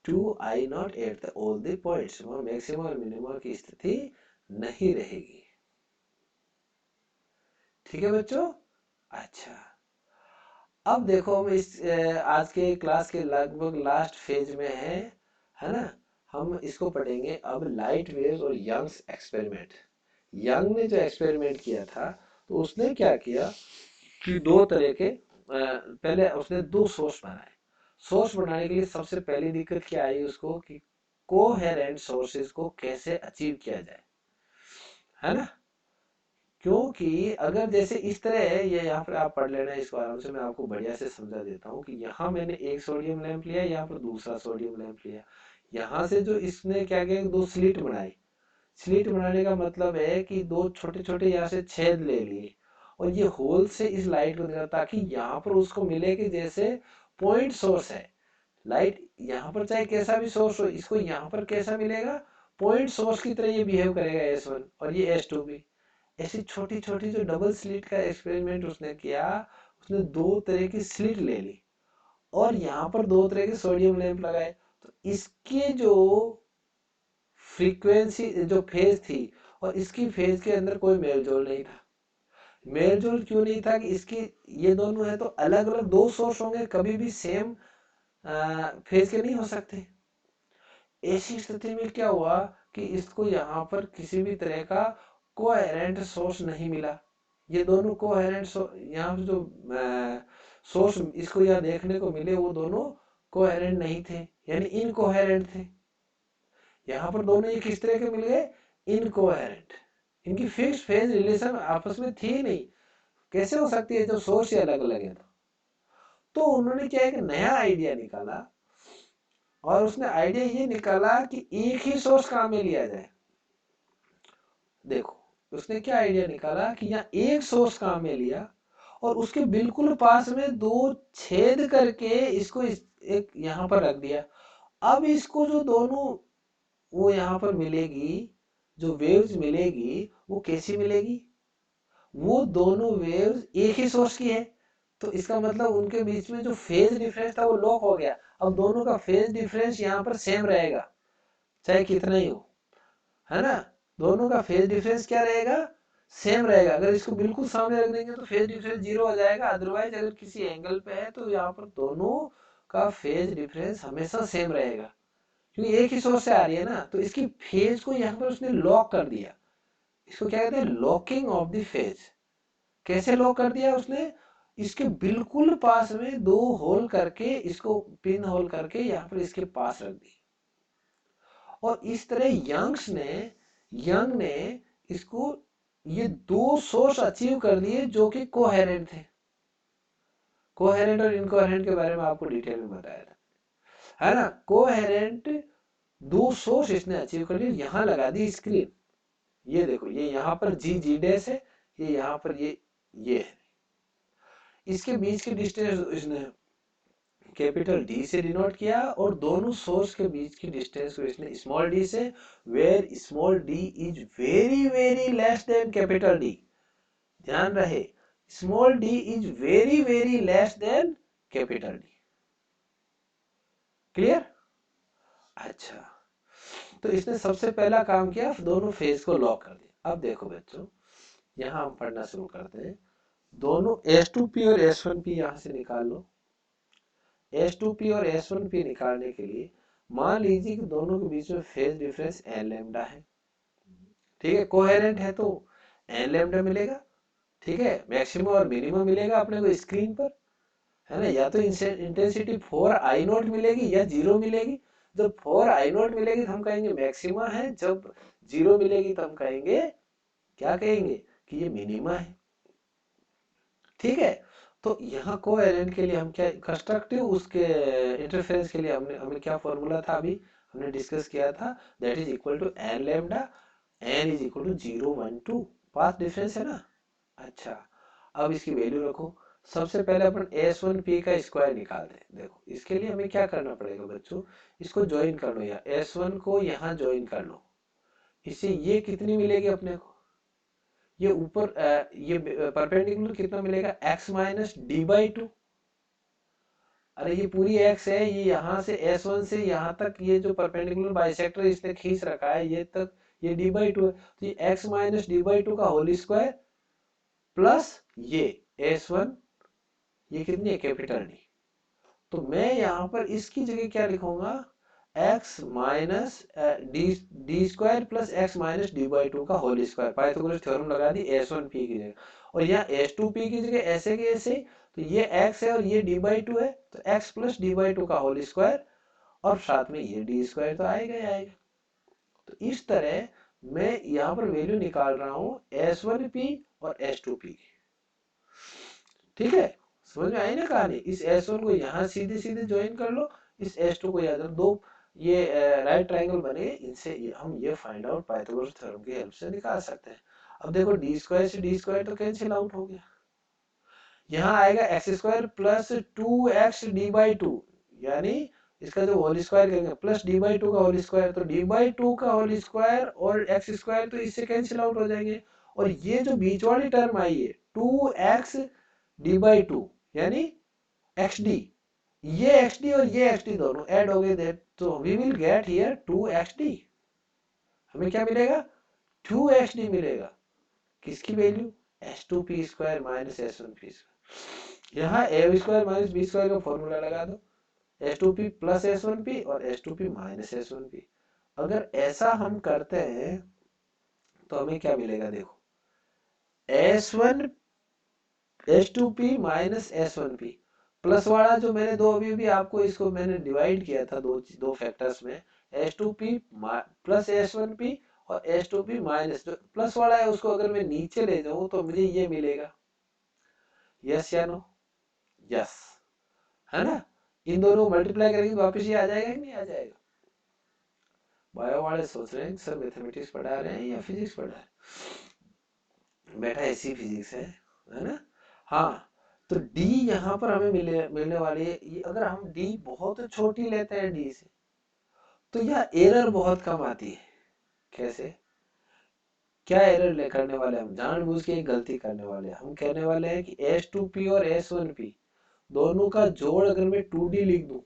2I0 at all the points, वहां मैक्सिमम और मिनिमम की स्थिति नहीं रहेगी। ठीक है बच्चों। अच्छा, अब देखो हम इस आज के क्लास के लगभग लास्ट फेज में है ना। हम इसको पढ़ेंगे अब, लाइट वेव्स और यंग्स एक्सपेरिमेंट। यंग ने जो एक्सपेरिमेंट किया था तो उसने क्या किया कि दो तरह के पहले उसने दो सोर्स बनाए। सोर्स बनाने के लिए सबसे पहली दिक्कत क्या आई उसको कि कोहेरेंट सोर्सेज को कैसे अचीव किया जाए, है ना। क्योंकि अगर जैसे इस तरह है, ये यहाँ पर आप पढ़ लेना इसको आराम से, मैं आपको बढ़िया से समझा देता हूँ कि यहाँ मैंने एक सोडियम लैंप लिया, यहाँ पर दूसरा सोडियम लैंप लिया। यहाँ से जो इसने क्या किया, दो स्लिट बनाई। स्लिट बनाने का मतलब है कि दो छोटे छोटे यहाँ से छेद ले लिए और ये होल से इस लाइट को दिया, ताकि यहाँ पर उसको मिले कि जैसे पॉइंट सोर्स है लाइट, यहाँ पर चाहे कैसा भी सोर्स हो, इसको यहाँ पर कैसा मिलेगा, पॉइंट सोर्स की तरह ये बिहेव करेगा S1 और ये S2 भी। ऐसी छोटी छोटी जो डबल स्लिट का एक्सपेरिमेंट उसने किया, उसने दो तरह की स्लिट ले ली और यहाँ पर दो तरह के सोडियम लैंप लगाए। तो इसके जो फ्रीक्वेंसी जो फेज थी और इसकी फेज के अंदर कोई मेलजोल नहीं था। मेलजोल क्यों नहीं था कि इसकी ये दोनों है तो अलग अलग दो सोर्स होंगे, कभी भी सेम फेज के नहीं हो सकते। ऐसी स्थिति में क्या हुआ कि इसको यहाँ पर किसी भी तरह का कोहेरेंट सोर्स नहीं मिला। ये दोनों कोहेरेंट यहाँ जो सोर्स इसको यहाँ देखने को मिले वो दोनों कोहेरेंट नहीं थे, यानी इनकोहेरेंट थे। यहाँ पर दोनों ये किस तरह के मिल गए, इनकोहेरेंट। इनकी फिक्स फेज रिलेशन आपस में थी नहीं, कैसे हो सकती है जब सोर्स ही अलग अलग है। तो उन्होंने क्या एक नया आइडिया निकाला और उसने आइडिया ये निकाला कि एक ही सोर्स काम में लिया जाए। देखो उसने क्या आइडिया निकाला कि यहाँ एक सोर्स काम में लिया और उसके बिल्कुल पास में दो छेद करके इसको एक यहाँ पर रख दिया। अब इसको जो दोनों वो यहाँ पर मिलेगी, जो वेव्स मिलेगी वो कैसी मिलेगी, वो दोनों वेव्स एक ही सोर्स की है। तो इसका मतलब उनके बीच में जो फेज डिफरेंस था वो लॉक हो गया। अब दोनों का फेज डिफरेंस यहाँ पर सेम रहेगा चाहे कितना ही हो, है ना। दोनों का फेज डिफरेंस क्या रहेगा, सेम रहेगा। अगर इसको बिल्कुल सामने रख देंगे तो फेज डिफरेंस 0 हो जाएगा, अदरवाइज अगर किसी एंगल पे है तो यहाँ पर दोनों का फेज डिफरेंस हमेशा सेम रहेगा, क्योंकि एक ही सोर्स से आ रही है ना। तो इसकी फेज को यहाँ पर उसने लॉक कर दिया। इसको क्या कहते हैं, लॉकिंग ऑफ द फेज। कैसे लॉक कर दिया उसने, इसके बिल्कुल पास में दो होल करके, इसको पिन होल करके यहाँ पर इसके पास रख दी। और इस तरह यंग ने इसको ये दो सोर्स अचीव कर लिए जो कि कोहेरेंट थे। कोहेरेंट और इनकोहेरेंट के बारे में आपको डिटेल में बताया था, है ना। कोहेरेंट दो सोर्स इसने अचीव कर लिए। यहां लगा दी स्क्रीन, ये देखो, ये यहाँ पर जी डैश है, ये यहाँ पर ये है। इसके बीच की डिस्टेंस इसने कैपिटल डी से डिनोट किया और दोनों सोर्स के बीच की डिस्टेंस को इसने स्मॉल डी से, where small d is very very less than capital D. ध्यान रहे, small d is very very less than capital D. Clear? अच्छा, तो इसने सबसे पहला काम किया, दोनों फेज को लॉक कर दिया। अब देखो बच्चों, यहां हम पढ़ना शुरू करते हैं। दोनों S2P और S1P यहां से निकाल लो। S2P और S1P निकालने के लिए मान लीजिए कि दोनों के बीच में फेज डिफरेंस n लैम्डा है। ठीक है, कोहेरेंट है तो n लैम्डा मिलेगा। ठीक है, मैक्सिमम और मिनिमम मिलेगा अपने को स्क्रीन पर, है ना। या तो इंटेंसिटी 4I0 मिलेगी या 0 मिलेगी। जब 4I0 मिलेगी तो हम कहेंगे मैक्सिमा है, जब 0 मिलेगी तो हम कहेंगे, क्या कहेंगे, कि ये मिनिमा है। ठीक है, तो यहाँ कोहेरेंट के लिए हम क्या कंस्ट्रक्टिव उसके इंटरफेरेंस के लिए हमें क्या फॉर्मूला था, अभी हमने डिस्कस किया था, that is equal to n lambda, n is equal to 0 1 2, path difference है ना। अच्छा, अब इसकी वैल्यू रखो। सबसे पहले अपन S1P का स्क्वायर निकाल दें। देखो इसके लिए हमें क्या करना पड़ेगा बच्चों, इसको ज्वाइन कर लो, या S1 को यहाँ ज्वाइन कर लो। इससे ये कितनी मिलेगी अपने को, ये ऊपर ये परपेंडिकुलर कितना मिलेगा, x minus D by two. अरे ये पूरी x है, ये यहाँ से S1 से यहाँ तक ये जो परपेंडिकुलर बाइसेक्टर इसने खींच रखा है ये तक, ये डी बाई टू है, तो ये x minus D by two का होल स्क्वायर प्लस ये S1, ये कितनी है, कैपिटल डी। तो मैं यहाँ पर इसकी जगह क्या लिखूंगा, x minus D square plus x minus D by two का होल स्क्वायर। पाइथागोरस थ्योरम लगा दी S1P की जगह, और यहाँ S2P की जगह ऐसे के ऐसे, तो ये x है और ये डी बाई टू है, तो x plus D by two का होल स्क्वायर, और साथ में ये डी स्क्वायर तो आएगा ही आएगा। तो इस तरह मैं यहाँ पर वैल्यू निकाल रहा हूँ S1P और S2P की। ठीक है, समझ में आई ना कहानी। इस S1 को यहाँ सीधे सीधे ज्वाइन कर लो, इस S2 को याद, दो ये राइट ट्रायंगल बने, इनसे हम ये फाइंड आउट पाइथागोरस थ्योरम की हेल्प से निकाल सकते हैं। अब देखो डी स्क्वायर से डी स्क्वायर तो कैंसिल आउट हो गया, यहाँ आएगा x square plus 2x D by two, यानी इसका जो होल स्क्वायर करेंगे प्लस डी बाई टू का होल स्क्वायर, तो डी बाई टू का होल स्क्वायर और एक्स स्क्वायर तो इससे कैंसिल आउट हो जाएंगे। और ये जो बीच वाली टर्म आई है 2x डी बाई टू यानी एक्स डी, ये एक्स डी और ये एक्स डी दोनों ऐड हो गए, तो we will get here 2xd। हमें क्या मिलेगा, 2xd मिलेगा। किसकी value, S2P square minus S1P square. यहाँ a square minus b square का फॉर्मूला लगा दो, S2P प्लस S1P और S2P माइनस S1P। अगर ऐसा हम करते हैं तो हमें क्या मिलेगा, देखो S1 S2P minus S1P plus वाला जो मैंने दो अभी आपको इसको मैंने डिवाइड किया था दो फैक्टर्स में, S2P प्लस S1P और S2P माइनस, जो प्लस वाला है उसको अगर मैं नीचे ले जाऊं तो मुझे ये मिलेगा। यस या नो, यस, है ना। इन दोनों मल्टीप्लाई करेंगे वापस ये आ जाएगा कि नहीं आ जाएगा। बायो वाले सोच रहे हैं सर मैथमेटिक्स पढ़ा रहे हैं या फिजिक्स पढ़ा रहे हैं, बेटा ऐसी फिजिक्स है ना। हाँ, तो d यहाँ पर हमें मिलने वाली है, ये अगर हम d बहुत छोटी लेते हैं d से, तो यह एरर बहुत कम आती है। कैसे, क्या एरर करने वाले हम, जानबूझ के एक गलती करने वाले हम कहने वाले हैं कि S2P और S1P दोनों का जोड़ अगर मैं 2D लिख दूं,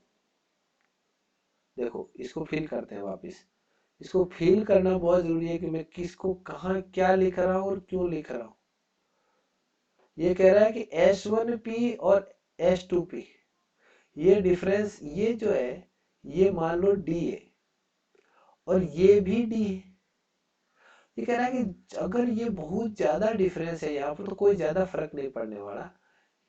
देखो इसको फिल करते हैं वापस। इसको फिल करना बहुत जरूरी है कि मैं किसको कहाँ क्या लिख रहा हूँ और क्यों लिख रहा हूँ। ये कह रहा है कि S1P और S2P ये डिफरेंस, ये जो है ये मान लो D है और ये भी D है। ये कह रहा है कि अगर ये बहुत ज्यादा डिफरेंस है यहाँ पर तो कोई ज्यादा फर्क नहीं पड़ने वाला,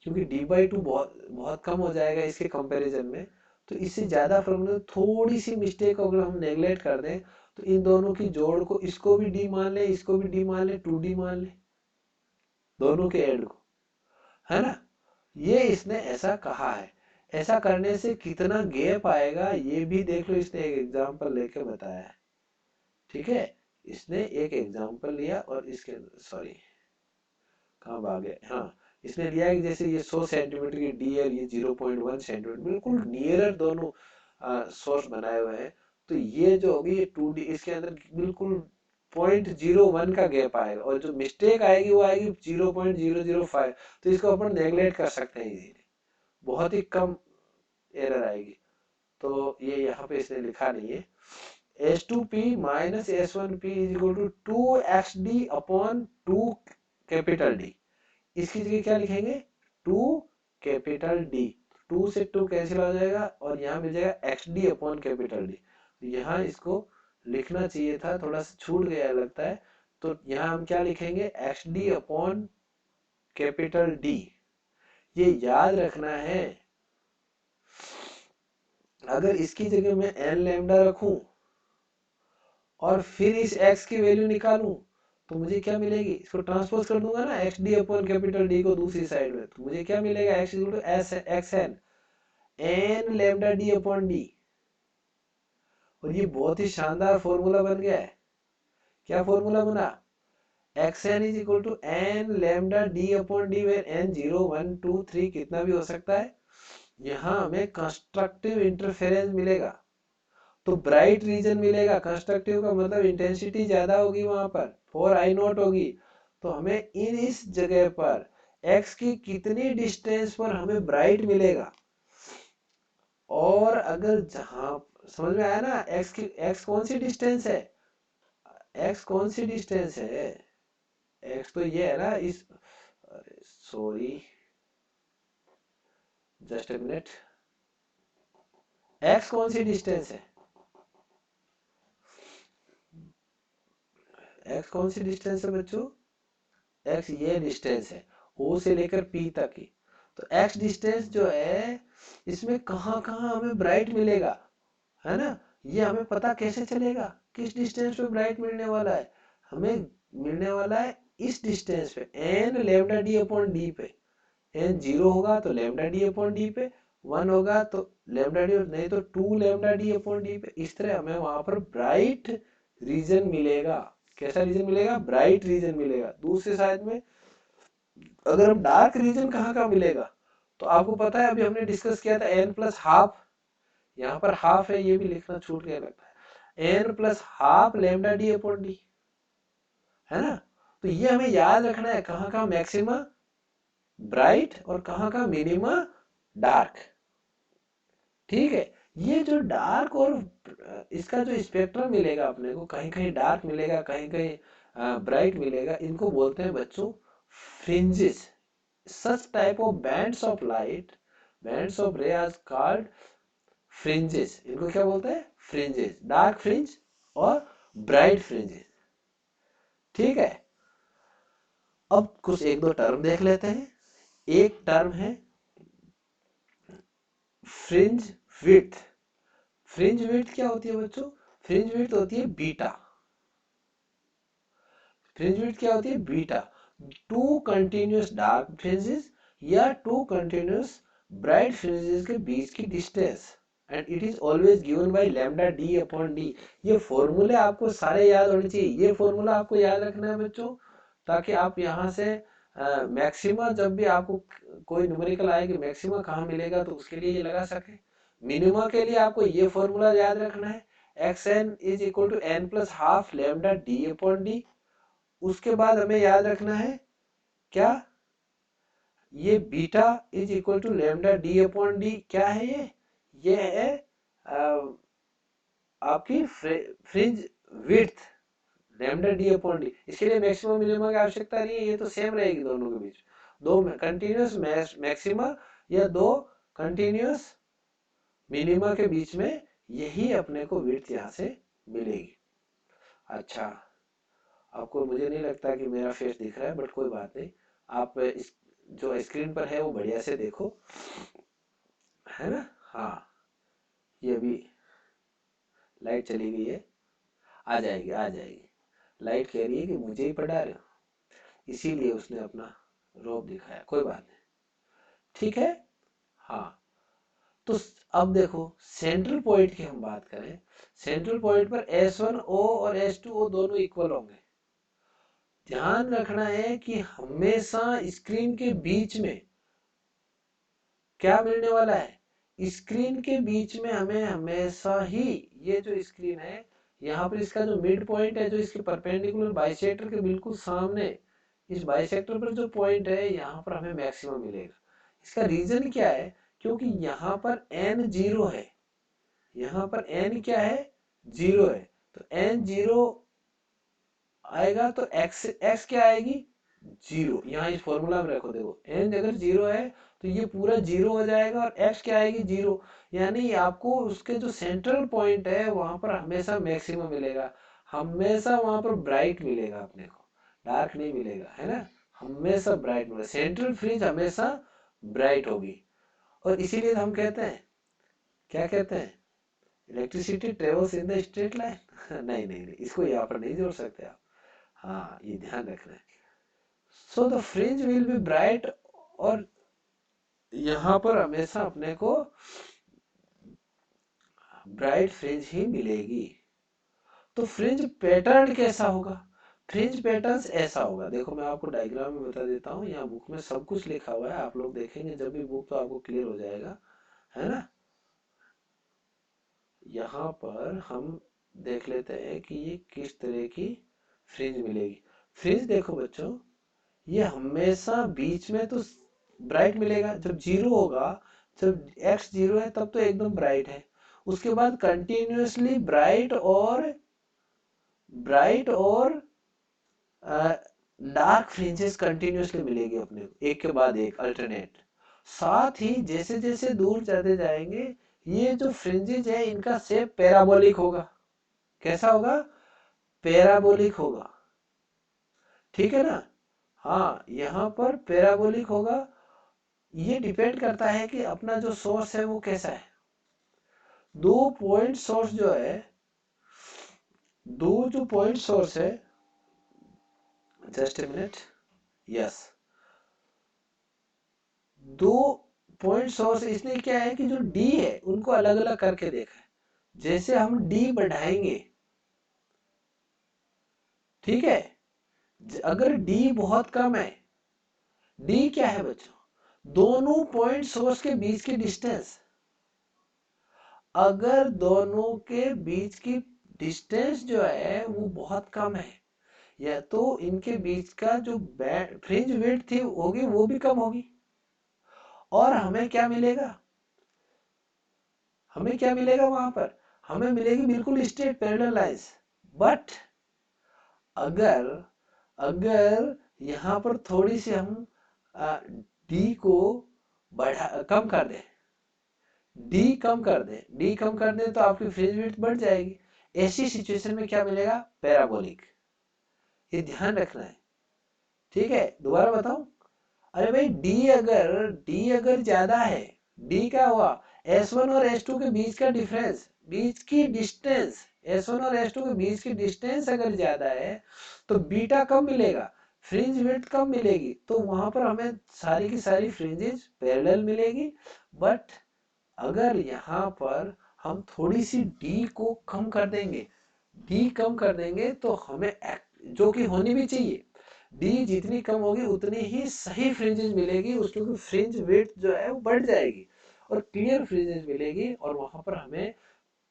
क्योंकि डी बाई टू बहुत कम हो जाएगा इसके कंपैरिजन में, तो इससे ज्यादा फर्क नहीं। थोड़ी सी मिस्टेक अगर हम नेगलेक्ट कर दें तो इन दोनों की जोड़ को, इसको भी डी मान ले, इसको भी डी मान ले, 2D मान ले, दोनों के एंड को, है ना। ये इसने ऐसा कहा है। ऐसा करने से कितना गैप आएगा ये भी देख लो, इसने एक एग्जांपल लेके बताया है। ठीक है, इसने एक एग्जांपल लिया और इसके, सॉरी कहाँ भाग गए, हाँ, इसने लिया है कि जैसे ये 100 सेंटीमीटर की डी है, ये 0.1 सेंटीमीटर, बिल्कुल नियरर दोनों सोर्स बनाए हुए हैं। तो ये जो होगी ये 2D, इसके अंदर बिल्कुल 0.01 का गैप आएगा, और जो मिस्टेक आएगी वो आएगी 0.005। तो इसको अपन नेगलेक्ट कर सकते हैं इजीली, बहुत ही कम एरर आएगी। तो ये यहाँ पे इसने लिखा नहीं है। H2P minus S1P is equal to 2XD upon 2 capital D. इसकी जगह क्या लिखेंगे, 2 कैपिटल डी, 2 से 2 कैंसिल हो जाएगा और यहाँ मिल जाएगा XD अपॉन कैपिटल डी। तो यहाँ इसको लिखना चाहिए था, थोड़ा सा छूट गया लगता है। तो यहाँ हम क्या लिखेंगे, XD अपॉन कैपिटल डी। ये याद रखना है। अगर इसकी जगह मैं n लैम्डा रखूं और फिर इस x की वैल्यू निकालूं तो मुझे क्या मिलेगी, इसको ट्रांसपोज कर दूंगा ना XD अपॉन कैपिटल डी को दूसरी साइड में, तो मुझे क्या मिलेगा, x equal to S X N n lambda D upon D. और ये बहुत ही शानदार फॉर्मूला बन गया है। क्या फॉर्मूला बना, xn is equal to n lambda D upon D, where n 0 1 2 3 कितना भी हो सकता है। यहाँ हमें कंस्ट्रक्टिव इंटरफेरेंस मिलेगा, तो ब्राइट रीजन मिलेगा। कंस्ट्रक्टिव का मतलब इंटेंसिटी ज्यादा होगी, वहां पर 4I0 होगी। तो हमें इस जगह पर x की कितनी डिस्टेंस पर हमें ब्राइट मिलेगा। और अगर जहां समझ में आया ना, x कौन सी डिस्टेंस है, x कौन सी डिस्टेंस है, x तो ये है ना, इस, sorry just a minute, x कौन सी डिस्टेंस है, x कौन सी डिस्टेंस है बच्चों, x ये डिस्टेंस है O से लेकर P तक की। तो x डिस्टेंस जो है इसमें कहाँ कहाँ हमें ब्राइट मिलेगा, है ना, ये हमें पता कैसे चलेगा, किस डिस्टेंस पे ब्राइट मिलने वाला है, हमें मिलने वाला है इस डिस्टेंस पे n lambda D upon D पे। n 0 होगा तो लैम्डा डी अपॉन डी पे, 1 होगा तो लैम्डा डी, नहीं तो 2 लैम्डा डी अपॉन डी पे। इस तरह हमें वहां पर ब्राइट रीजन मिलेगा। कैसा रीजन मिलेगा, ब्राइट रीजन मिलेगा। दूसरी साइड में अगर हम डार्क रीजन कहाँ का मिलेगा, तो आपको पता है अभी हमने डिस्कस किया था n प्लस हाफ, यहाँ पर हाफ है, ये भी लिखना छूट गया लगता है, n plus half lambda D upon D, है ना। तो ये हमें याद रखना है, कहाँ का मैक्सिमा ब्राइट और कहाँ का मिनिमा डार्क। ठीक है, ये जो डार्क और इसका जो स्पेक्ट्रम मिलेगा अपने को, कहीं कहीं डार्क मिलेगा, कहीं कहीं ब्राइट मिलेगा, इनको बोलते हैं बच्चों fringes. such type of bands of light, bands of ray are called fringes। इनको क्या बोलते हैं, फ्रिंजेस, डार्क फ्रिंज और ब्राइट फ्रिंजेस। ठीक है, अब कुछ एक दो टर्म देख लेते हैं। एक टर्म है फ्रिंज विड्थ। फ्रिंज विड्थ क्या होती है बच्चों, फ्रिंज विड्थ होती है बीटा। फ्रिंज विड्थ क्या होती है, beta. Two continuous dark fringes या टू कंटिन्यूअस ब्राइट फ्रिंजेस के बीच की distance, and it is always given by lambda D upon D. ये फॉर्मूले आपको सारे याद होने चाहिए, ये फॉर्मूला आपको याद रखना है बच्चों, ताकि आप यहाँ से मैक्सिमा जब भी आपको कोई न्यूमेरिकल आए कि मैक्सिमा कहाँ मिलेगा तो उसके लिए ये लगा सके। मिनिमा के लिए आपको ये फॉर्मूला याद रखना है, X N is equal to N plus half lambda D upon D. उसके बाद हमें याद रखना है क्या, ये beta is equal to lambda D upon D. क्या है ये है आपकी fringe width lambda D upon D. इसके लिए मैक्सिमम मिनिमा की आवश्यकता नहीं है, ये तो सेम रहेगी दोनों के बीच, दो कंटिन्यूअस मैक्सिमा या दो कंटिन्यूअस मिनिमा के बीच में यही अपने को विड्थ यहाँ से मिलेगी। अच्छा, आपको मुझे नहीं लगता कि मेरा फेस दिख रहा है, बट कोई बात नहीं, आप इस जो स्क्रीन पर है वो बढ़िया से देखो, है ना। हाँ, ये अभी लाइट चली गई है, आ जाएगी आ जाएगी। लाइट कह रही है कि मुझे ही पढ़ा रहे हो, इसीलिए उसने अपना रोब दिखाया, कोई बात नहीं, ठीक है। हाँ, तो अब देखो सेंट्रल पॉइंट की हम बात करें, सेंट्रल पॉइंट पर S1O और S2O दोनों इक्वल होंगे। ध्यान रखना है कि हमेशा स्क्रीन के बीच में क्या मिलने वाला है, स्क्रीन के बीच में हमें हमेशा ही ये जो स्क्रीन है यहाँ पर इसका जो मिड पॉइंट है, जो इसके परपेंडिकुलर बाइसेक्टर के बिल्कुल सामने इस बाइसेक्टर पर जो पॉइंट है यहाँ पर हमें मैक्सिमम मिलेगा। इसका रीजन क्या है, क्योंकि यहाँ पर n जीरो है, यहाँ पर n क्या है, जीरो है, तो n जीरो आएगा तो x क्या आएगी, जीरो। यहाँ इस फॉर्मूला में रखो, देखो n अगर जीरो है तो ये पूरा जीरो हो जाएगा और x क्या आएगी, जीरो। यानी आपको उसके जो सेंट्रल पॉइंट है वहां पर हमेशा मैक्सिमम मिलेगा, हमेशा वहां पर ब्राइट मिलेगा, अपने को डार्क नहीं मिलेगा, है ना, हमेशा ब्राइट मिलेगा, सेंट्रल फ्रिंज हमेशा ब्राइट होगी। और इसीलिए हम कहते हैं, क्या कहते हैं, electricity travels in the straight line. नहीं नहीं नहीं, इसको यहाँ पर नहीं जोड़ सकते आप, हाँ ये ध्यान रखना है। So the fringe will be bright, और यहाँ पर हमेशा अपने को ब्राइट फ्रिंज ही मिलेगी। तो फ्रिंज पैटर्न कैसा होगा, फ्रिंज पैटर्न ऐसा होगा, देखो मैं आपको डायग्राम में बता देता हूँ, यहाँ बुक में सब कुछ लिखा हुआ है, आप लोग देखेंगे जब भी बुक तो आपको क्लियर हो जाएगा, है ना। यहाँ पर हम देख लेते हैं कि ये किस तरह की फ्रिंज मिलेगी। फ्रिंज देखो बच्चों, ये हमेशा बीच में तो ब्राइट मिलेगा, जब जीरो होगा, जब x जीरो है तब तो एकदम ब्राइट है, उसके बाद कंटिन्यूअसली ब्राइट और डार्क फ्रिंजेस कंटिन्यूअसली मिलेगी अपने को, एक के बाद एक अल्टरनेट। साथ ही जैसे जैसे दूर जाते जाएंगे ये जो फ्रिंजेस है इनका शेप पैराबोलिक होगा, कैसा होगा, पैराबोलिक होगा, ठीक है ना। हाँ यहाँ पर पैराबोलिक होगा, ये डिपेंड करता है कि अपना जो सोर्स है वो कैसा है। दो पॉइंट सोर्स जो है, दो जो पॉइंट सोर्स है, जस्ट ए मिनट, यस, दो पॉइंट सोर्स, इसने क्या है कि जो डी है उनको अलग अलग करके देखा है, जैसे हम डी बढ़ाएंगे, ठीक है, अगर डी बहुत कम है, डी क्या है बच्चों, दोनों पॉइंट सोर्स के बीच की डिस्टेंस, अगर दोनों के बीच की डिस्टेंस जो है वो बहुत कम है, या तो इनके बीच का जो फ्रिंज विड्थ थी होगी वो भी कम होगी, और हमें क्या मिलेगा, हमें क्या मिलेगा वहां पर, हमें मिलेगी बिल्कुल स्ट्रेट पैरेलल लाइंस। बट अगर अगर यहाँ पर थोड़ी सी हम डी को कम कर दें, डी कम कर दें तो आपकी फ्रिंज विड्थ बढ़ जाएगी, ऐसी सिचुएशन में क्या मिलेगा, पैराबोलिक। ये ध्यान रखना है, ठीक है, दोबारा बताऊं, अरे भाई डी अगर ज्यादा है, डी क्या हुआ, S1 और S2 के बीच का डिफरेंस, बीच की डिस्टेंस, S1 और S2 के बीच की डिस्टेंस अगर ज्यादा है तो बीटा कम मिलेगा, फ्रिंज विड्थ कम मिलेगी, तो वहां पर हमें सारी की सारी फ्रिंजेस पैरेलल मिलेगी। बट अगर यहाँ पर हम थोड़ी सी डी को कम कर देंगे, डी कम कर देंगे तो हमें जो कि होनी भी चाहिए, डी जितनी कम होगी उतनी ही सही फ्रिंजेस मिलेगी, उसकी फ्रिंज विड्थ जो है वो बढ़ जाएगी और क्लियर फ्रिंजेस मिलेगी, और वहां पर हमें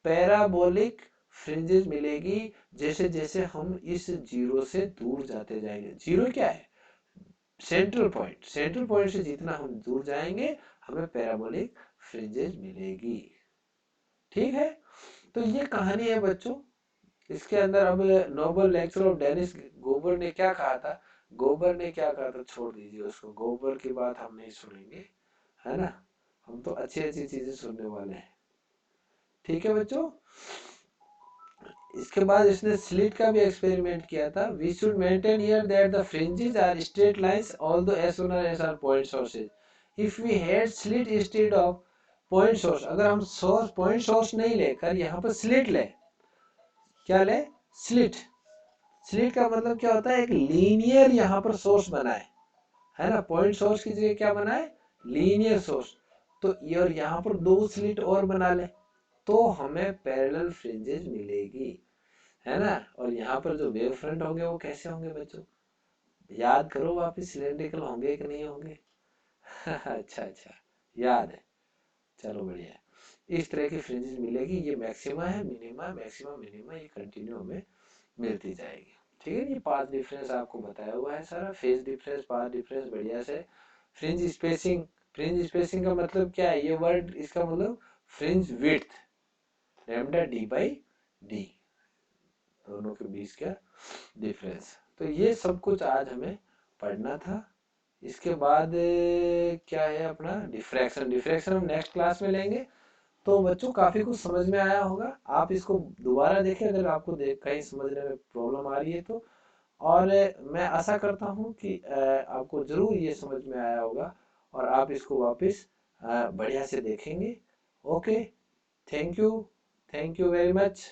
पैराबोलिक फ्रिंजेस मिलेगी। जैसे जैसे हम इस जीरो से दूर जाते जाएंगे, जीरो क्या है, सेंट्रल पॉइंट, सेंट्रल पॉइंट से जितना हम दूर जाएंगे हमें पैराबोलिक फ्रिंजेस मिलेगी, ठीक है। तो ये कहानी है बच्चों, इसके अंदर अब नोबल लेक्चर ऑफ डेनिस गोबर ने क्या कहा था, गोबर ने क्या कहा था छोड़ दीजिए उसको, गोबर की बात हम नहीं सुनेंगे, है ना, हम तो अच्छी अच्छी चीजें सुनने वाले हैं, ठीक है बच्चों। इसके बाद इसने स्लिट का भी एक्सपेरिमेंट किया था, we should maintain here that the fringes are straight lines although S1 और S are point sources, if we had slit instead of point source, अगर हम सोर्स पॉइंट सोर्स नहीं लेकर यहाँ पर स्लिट ले, क्या ले, स्लिट, स्लिट का मतलब क्या होता है, एक लीनियर यहाँ पर सोर्स बनाए, है ना, पॉइंट सोर्स की जगह क्या बनाए, लीनियर सोर्स, तो और यहाँ पर दो स्लिट और बना ले तो हमें पैरेलल फ्रिंजेस मिलेगी, है ना। और यहाँ पर जो वेव फ्रंट होंगे वो कैसे होंगे बच्चों, याद करो वापिस, सिलेंड्रिकल होंगे कि नहीं होंगे। अच्छा अच्छा, याद है, चलो बढ़िया। इस तरह की फ्रिंजेस मिलेगी, ये मैक्सिमा है, मिनिमा, मैक्सिमा, मिनिमा, ये कंटिन्यू हमें मिलती जाएगी। ठीक है, ये पाथ डिफरेंस आपको बताया हुआ है सारा, फेज डिफरेंस, पाथ डिफरेंस बढ़िया से। फ्रिंज स्पेसिंग, फ्रिंज स्पेसिंग का मतलब क्या है, ये वर्ड इसका मतलब fringe width, lambda D by D, दोनों के बीच का डिफरेंस। तो ये सब कुछ आज हमें पढ़ना था। इसके बाद क्या है अपना डिफ्रैक्शन। डिफ्रैक्शन हम नेक्स्ट क्लास में लेंगे। तो बच्चों काफी कुछ समझ में आया होगा, आप इसको दोबारा देखें अगर आपको कहीं समझने में प्रॉब्लम आ रही है तो। और मैं आशा करता हूँ कि आपको जरूर ये समझ में आया होगा और आप इसको वापस बढ़िया से देखेंगे। Okay, thank you, thank you very much.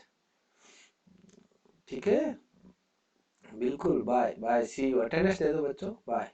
ठीक है, बिल्कुल, bye bye, see you. Attendance दे दो बच्चों, बाय।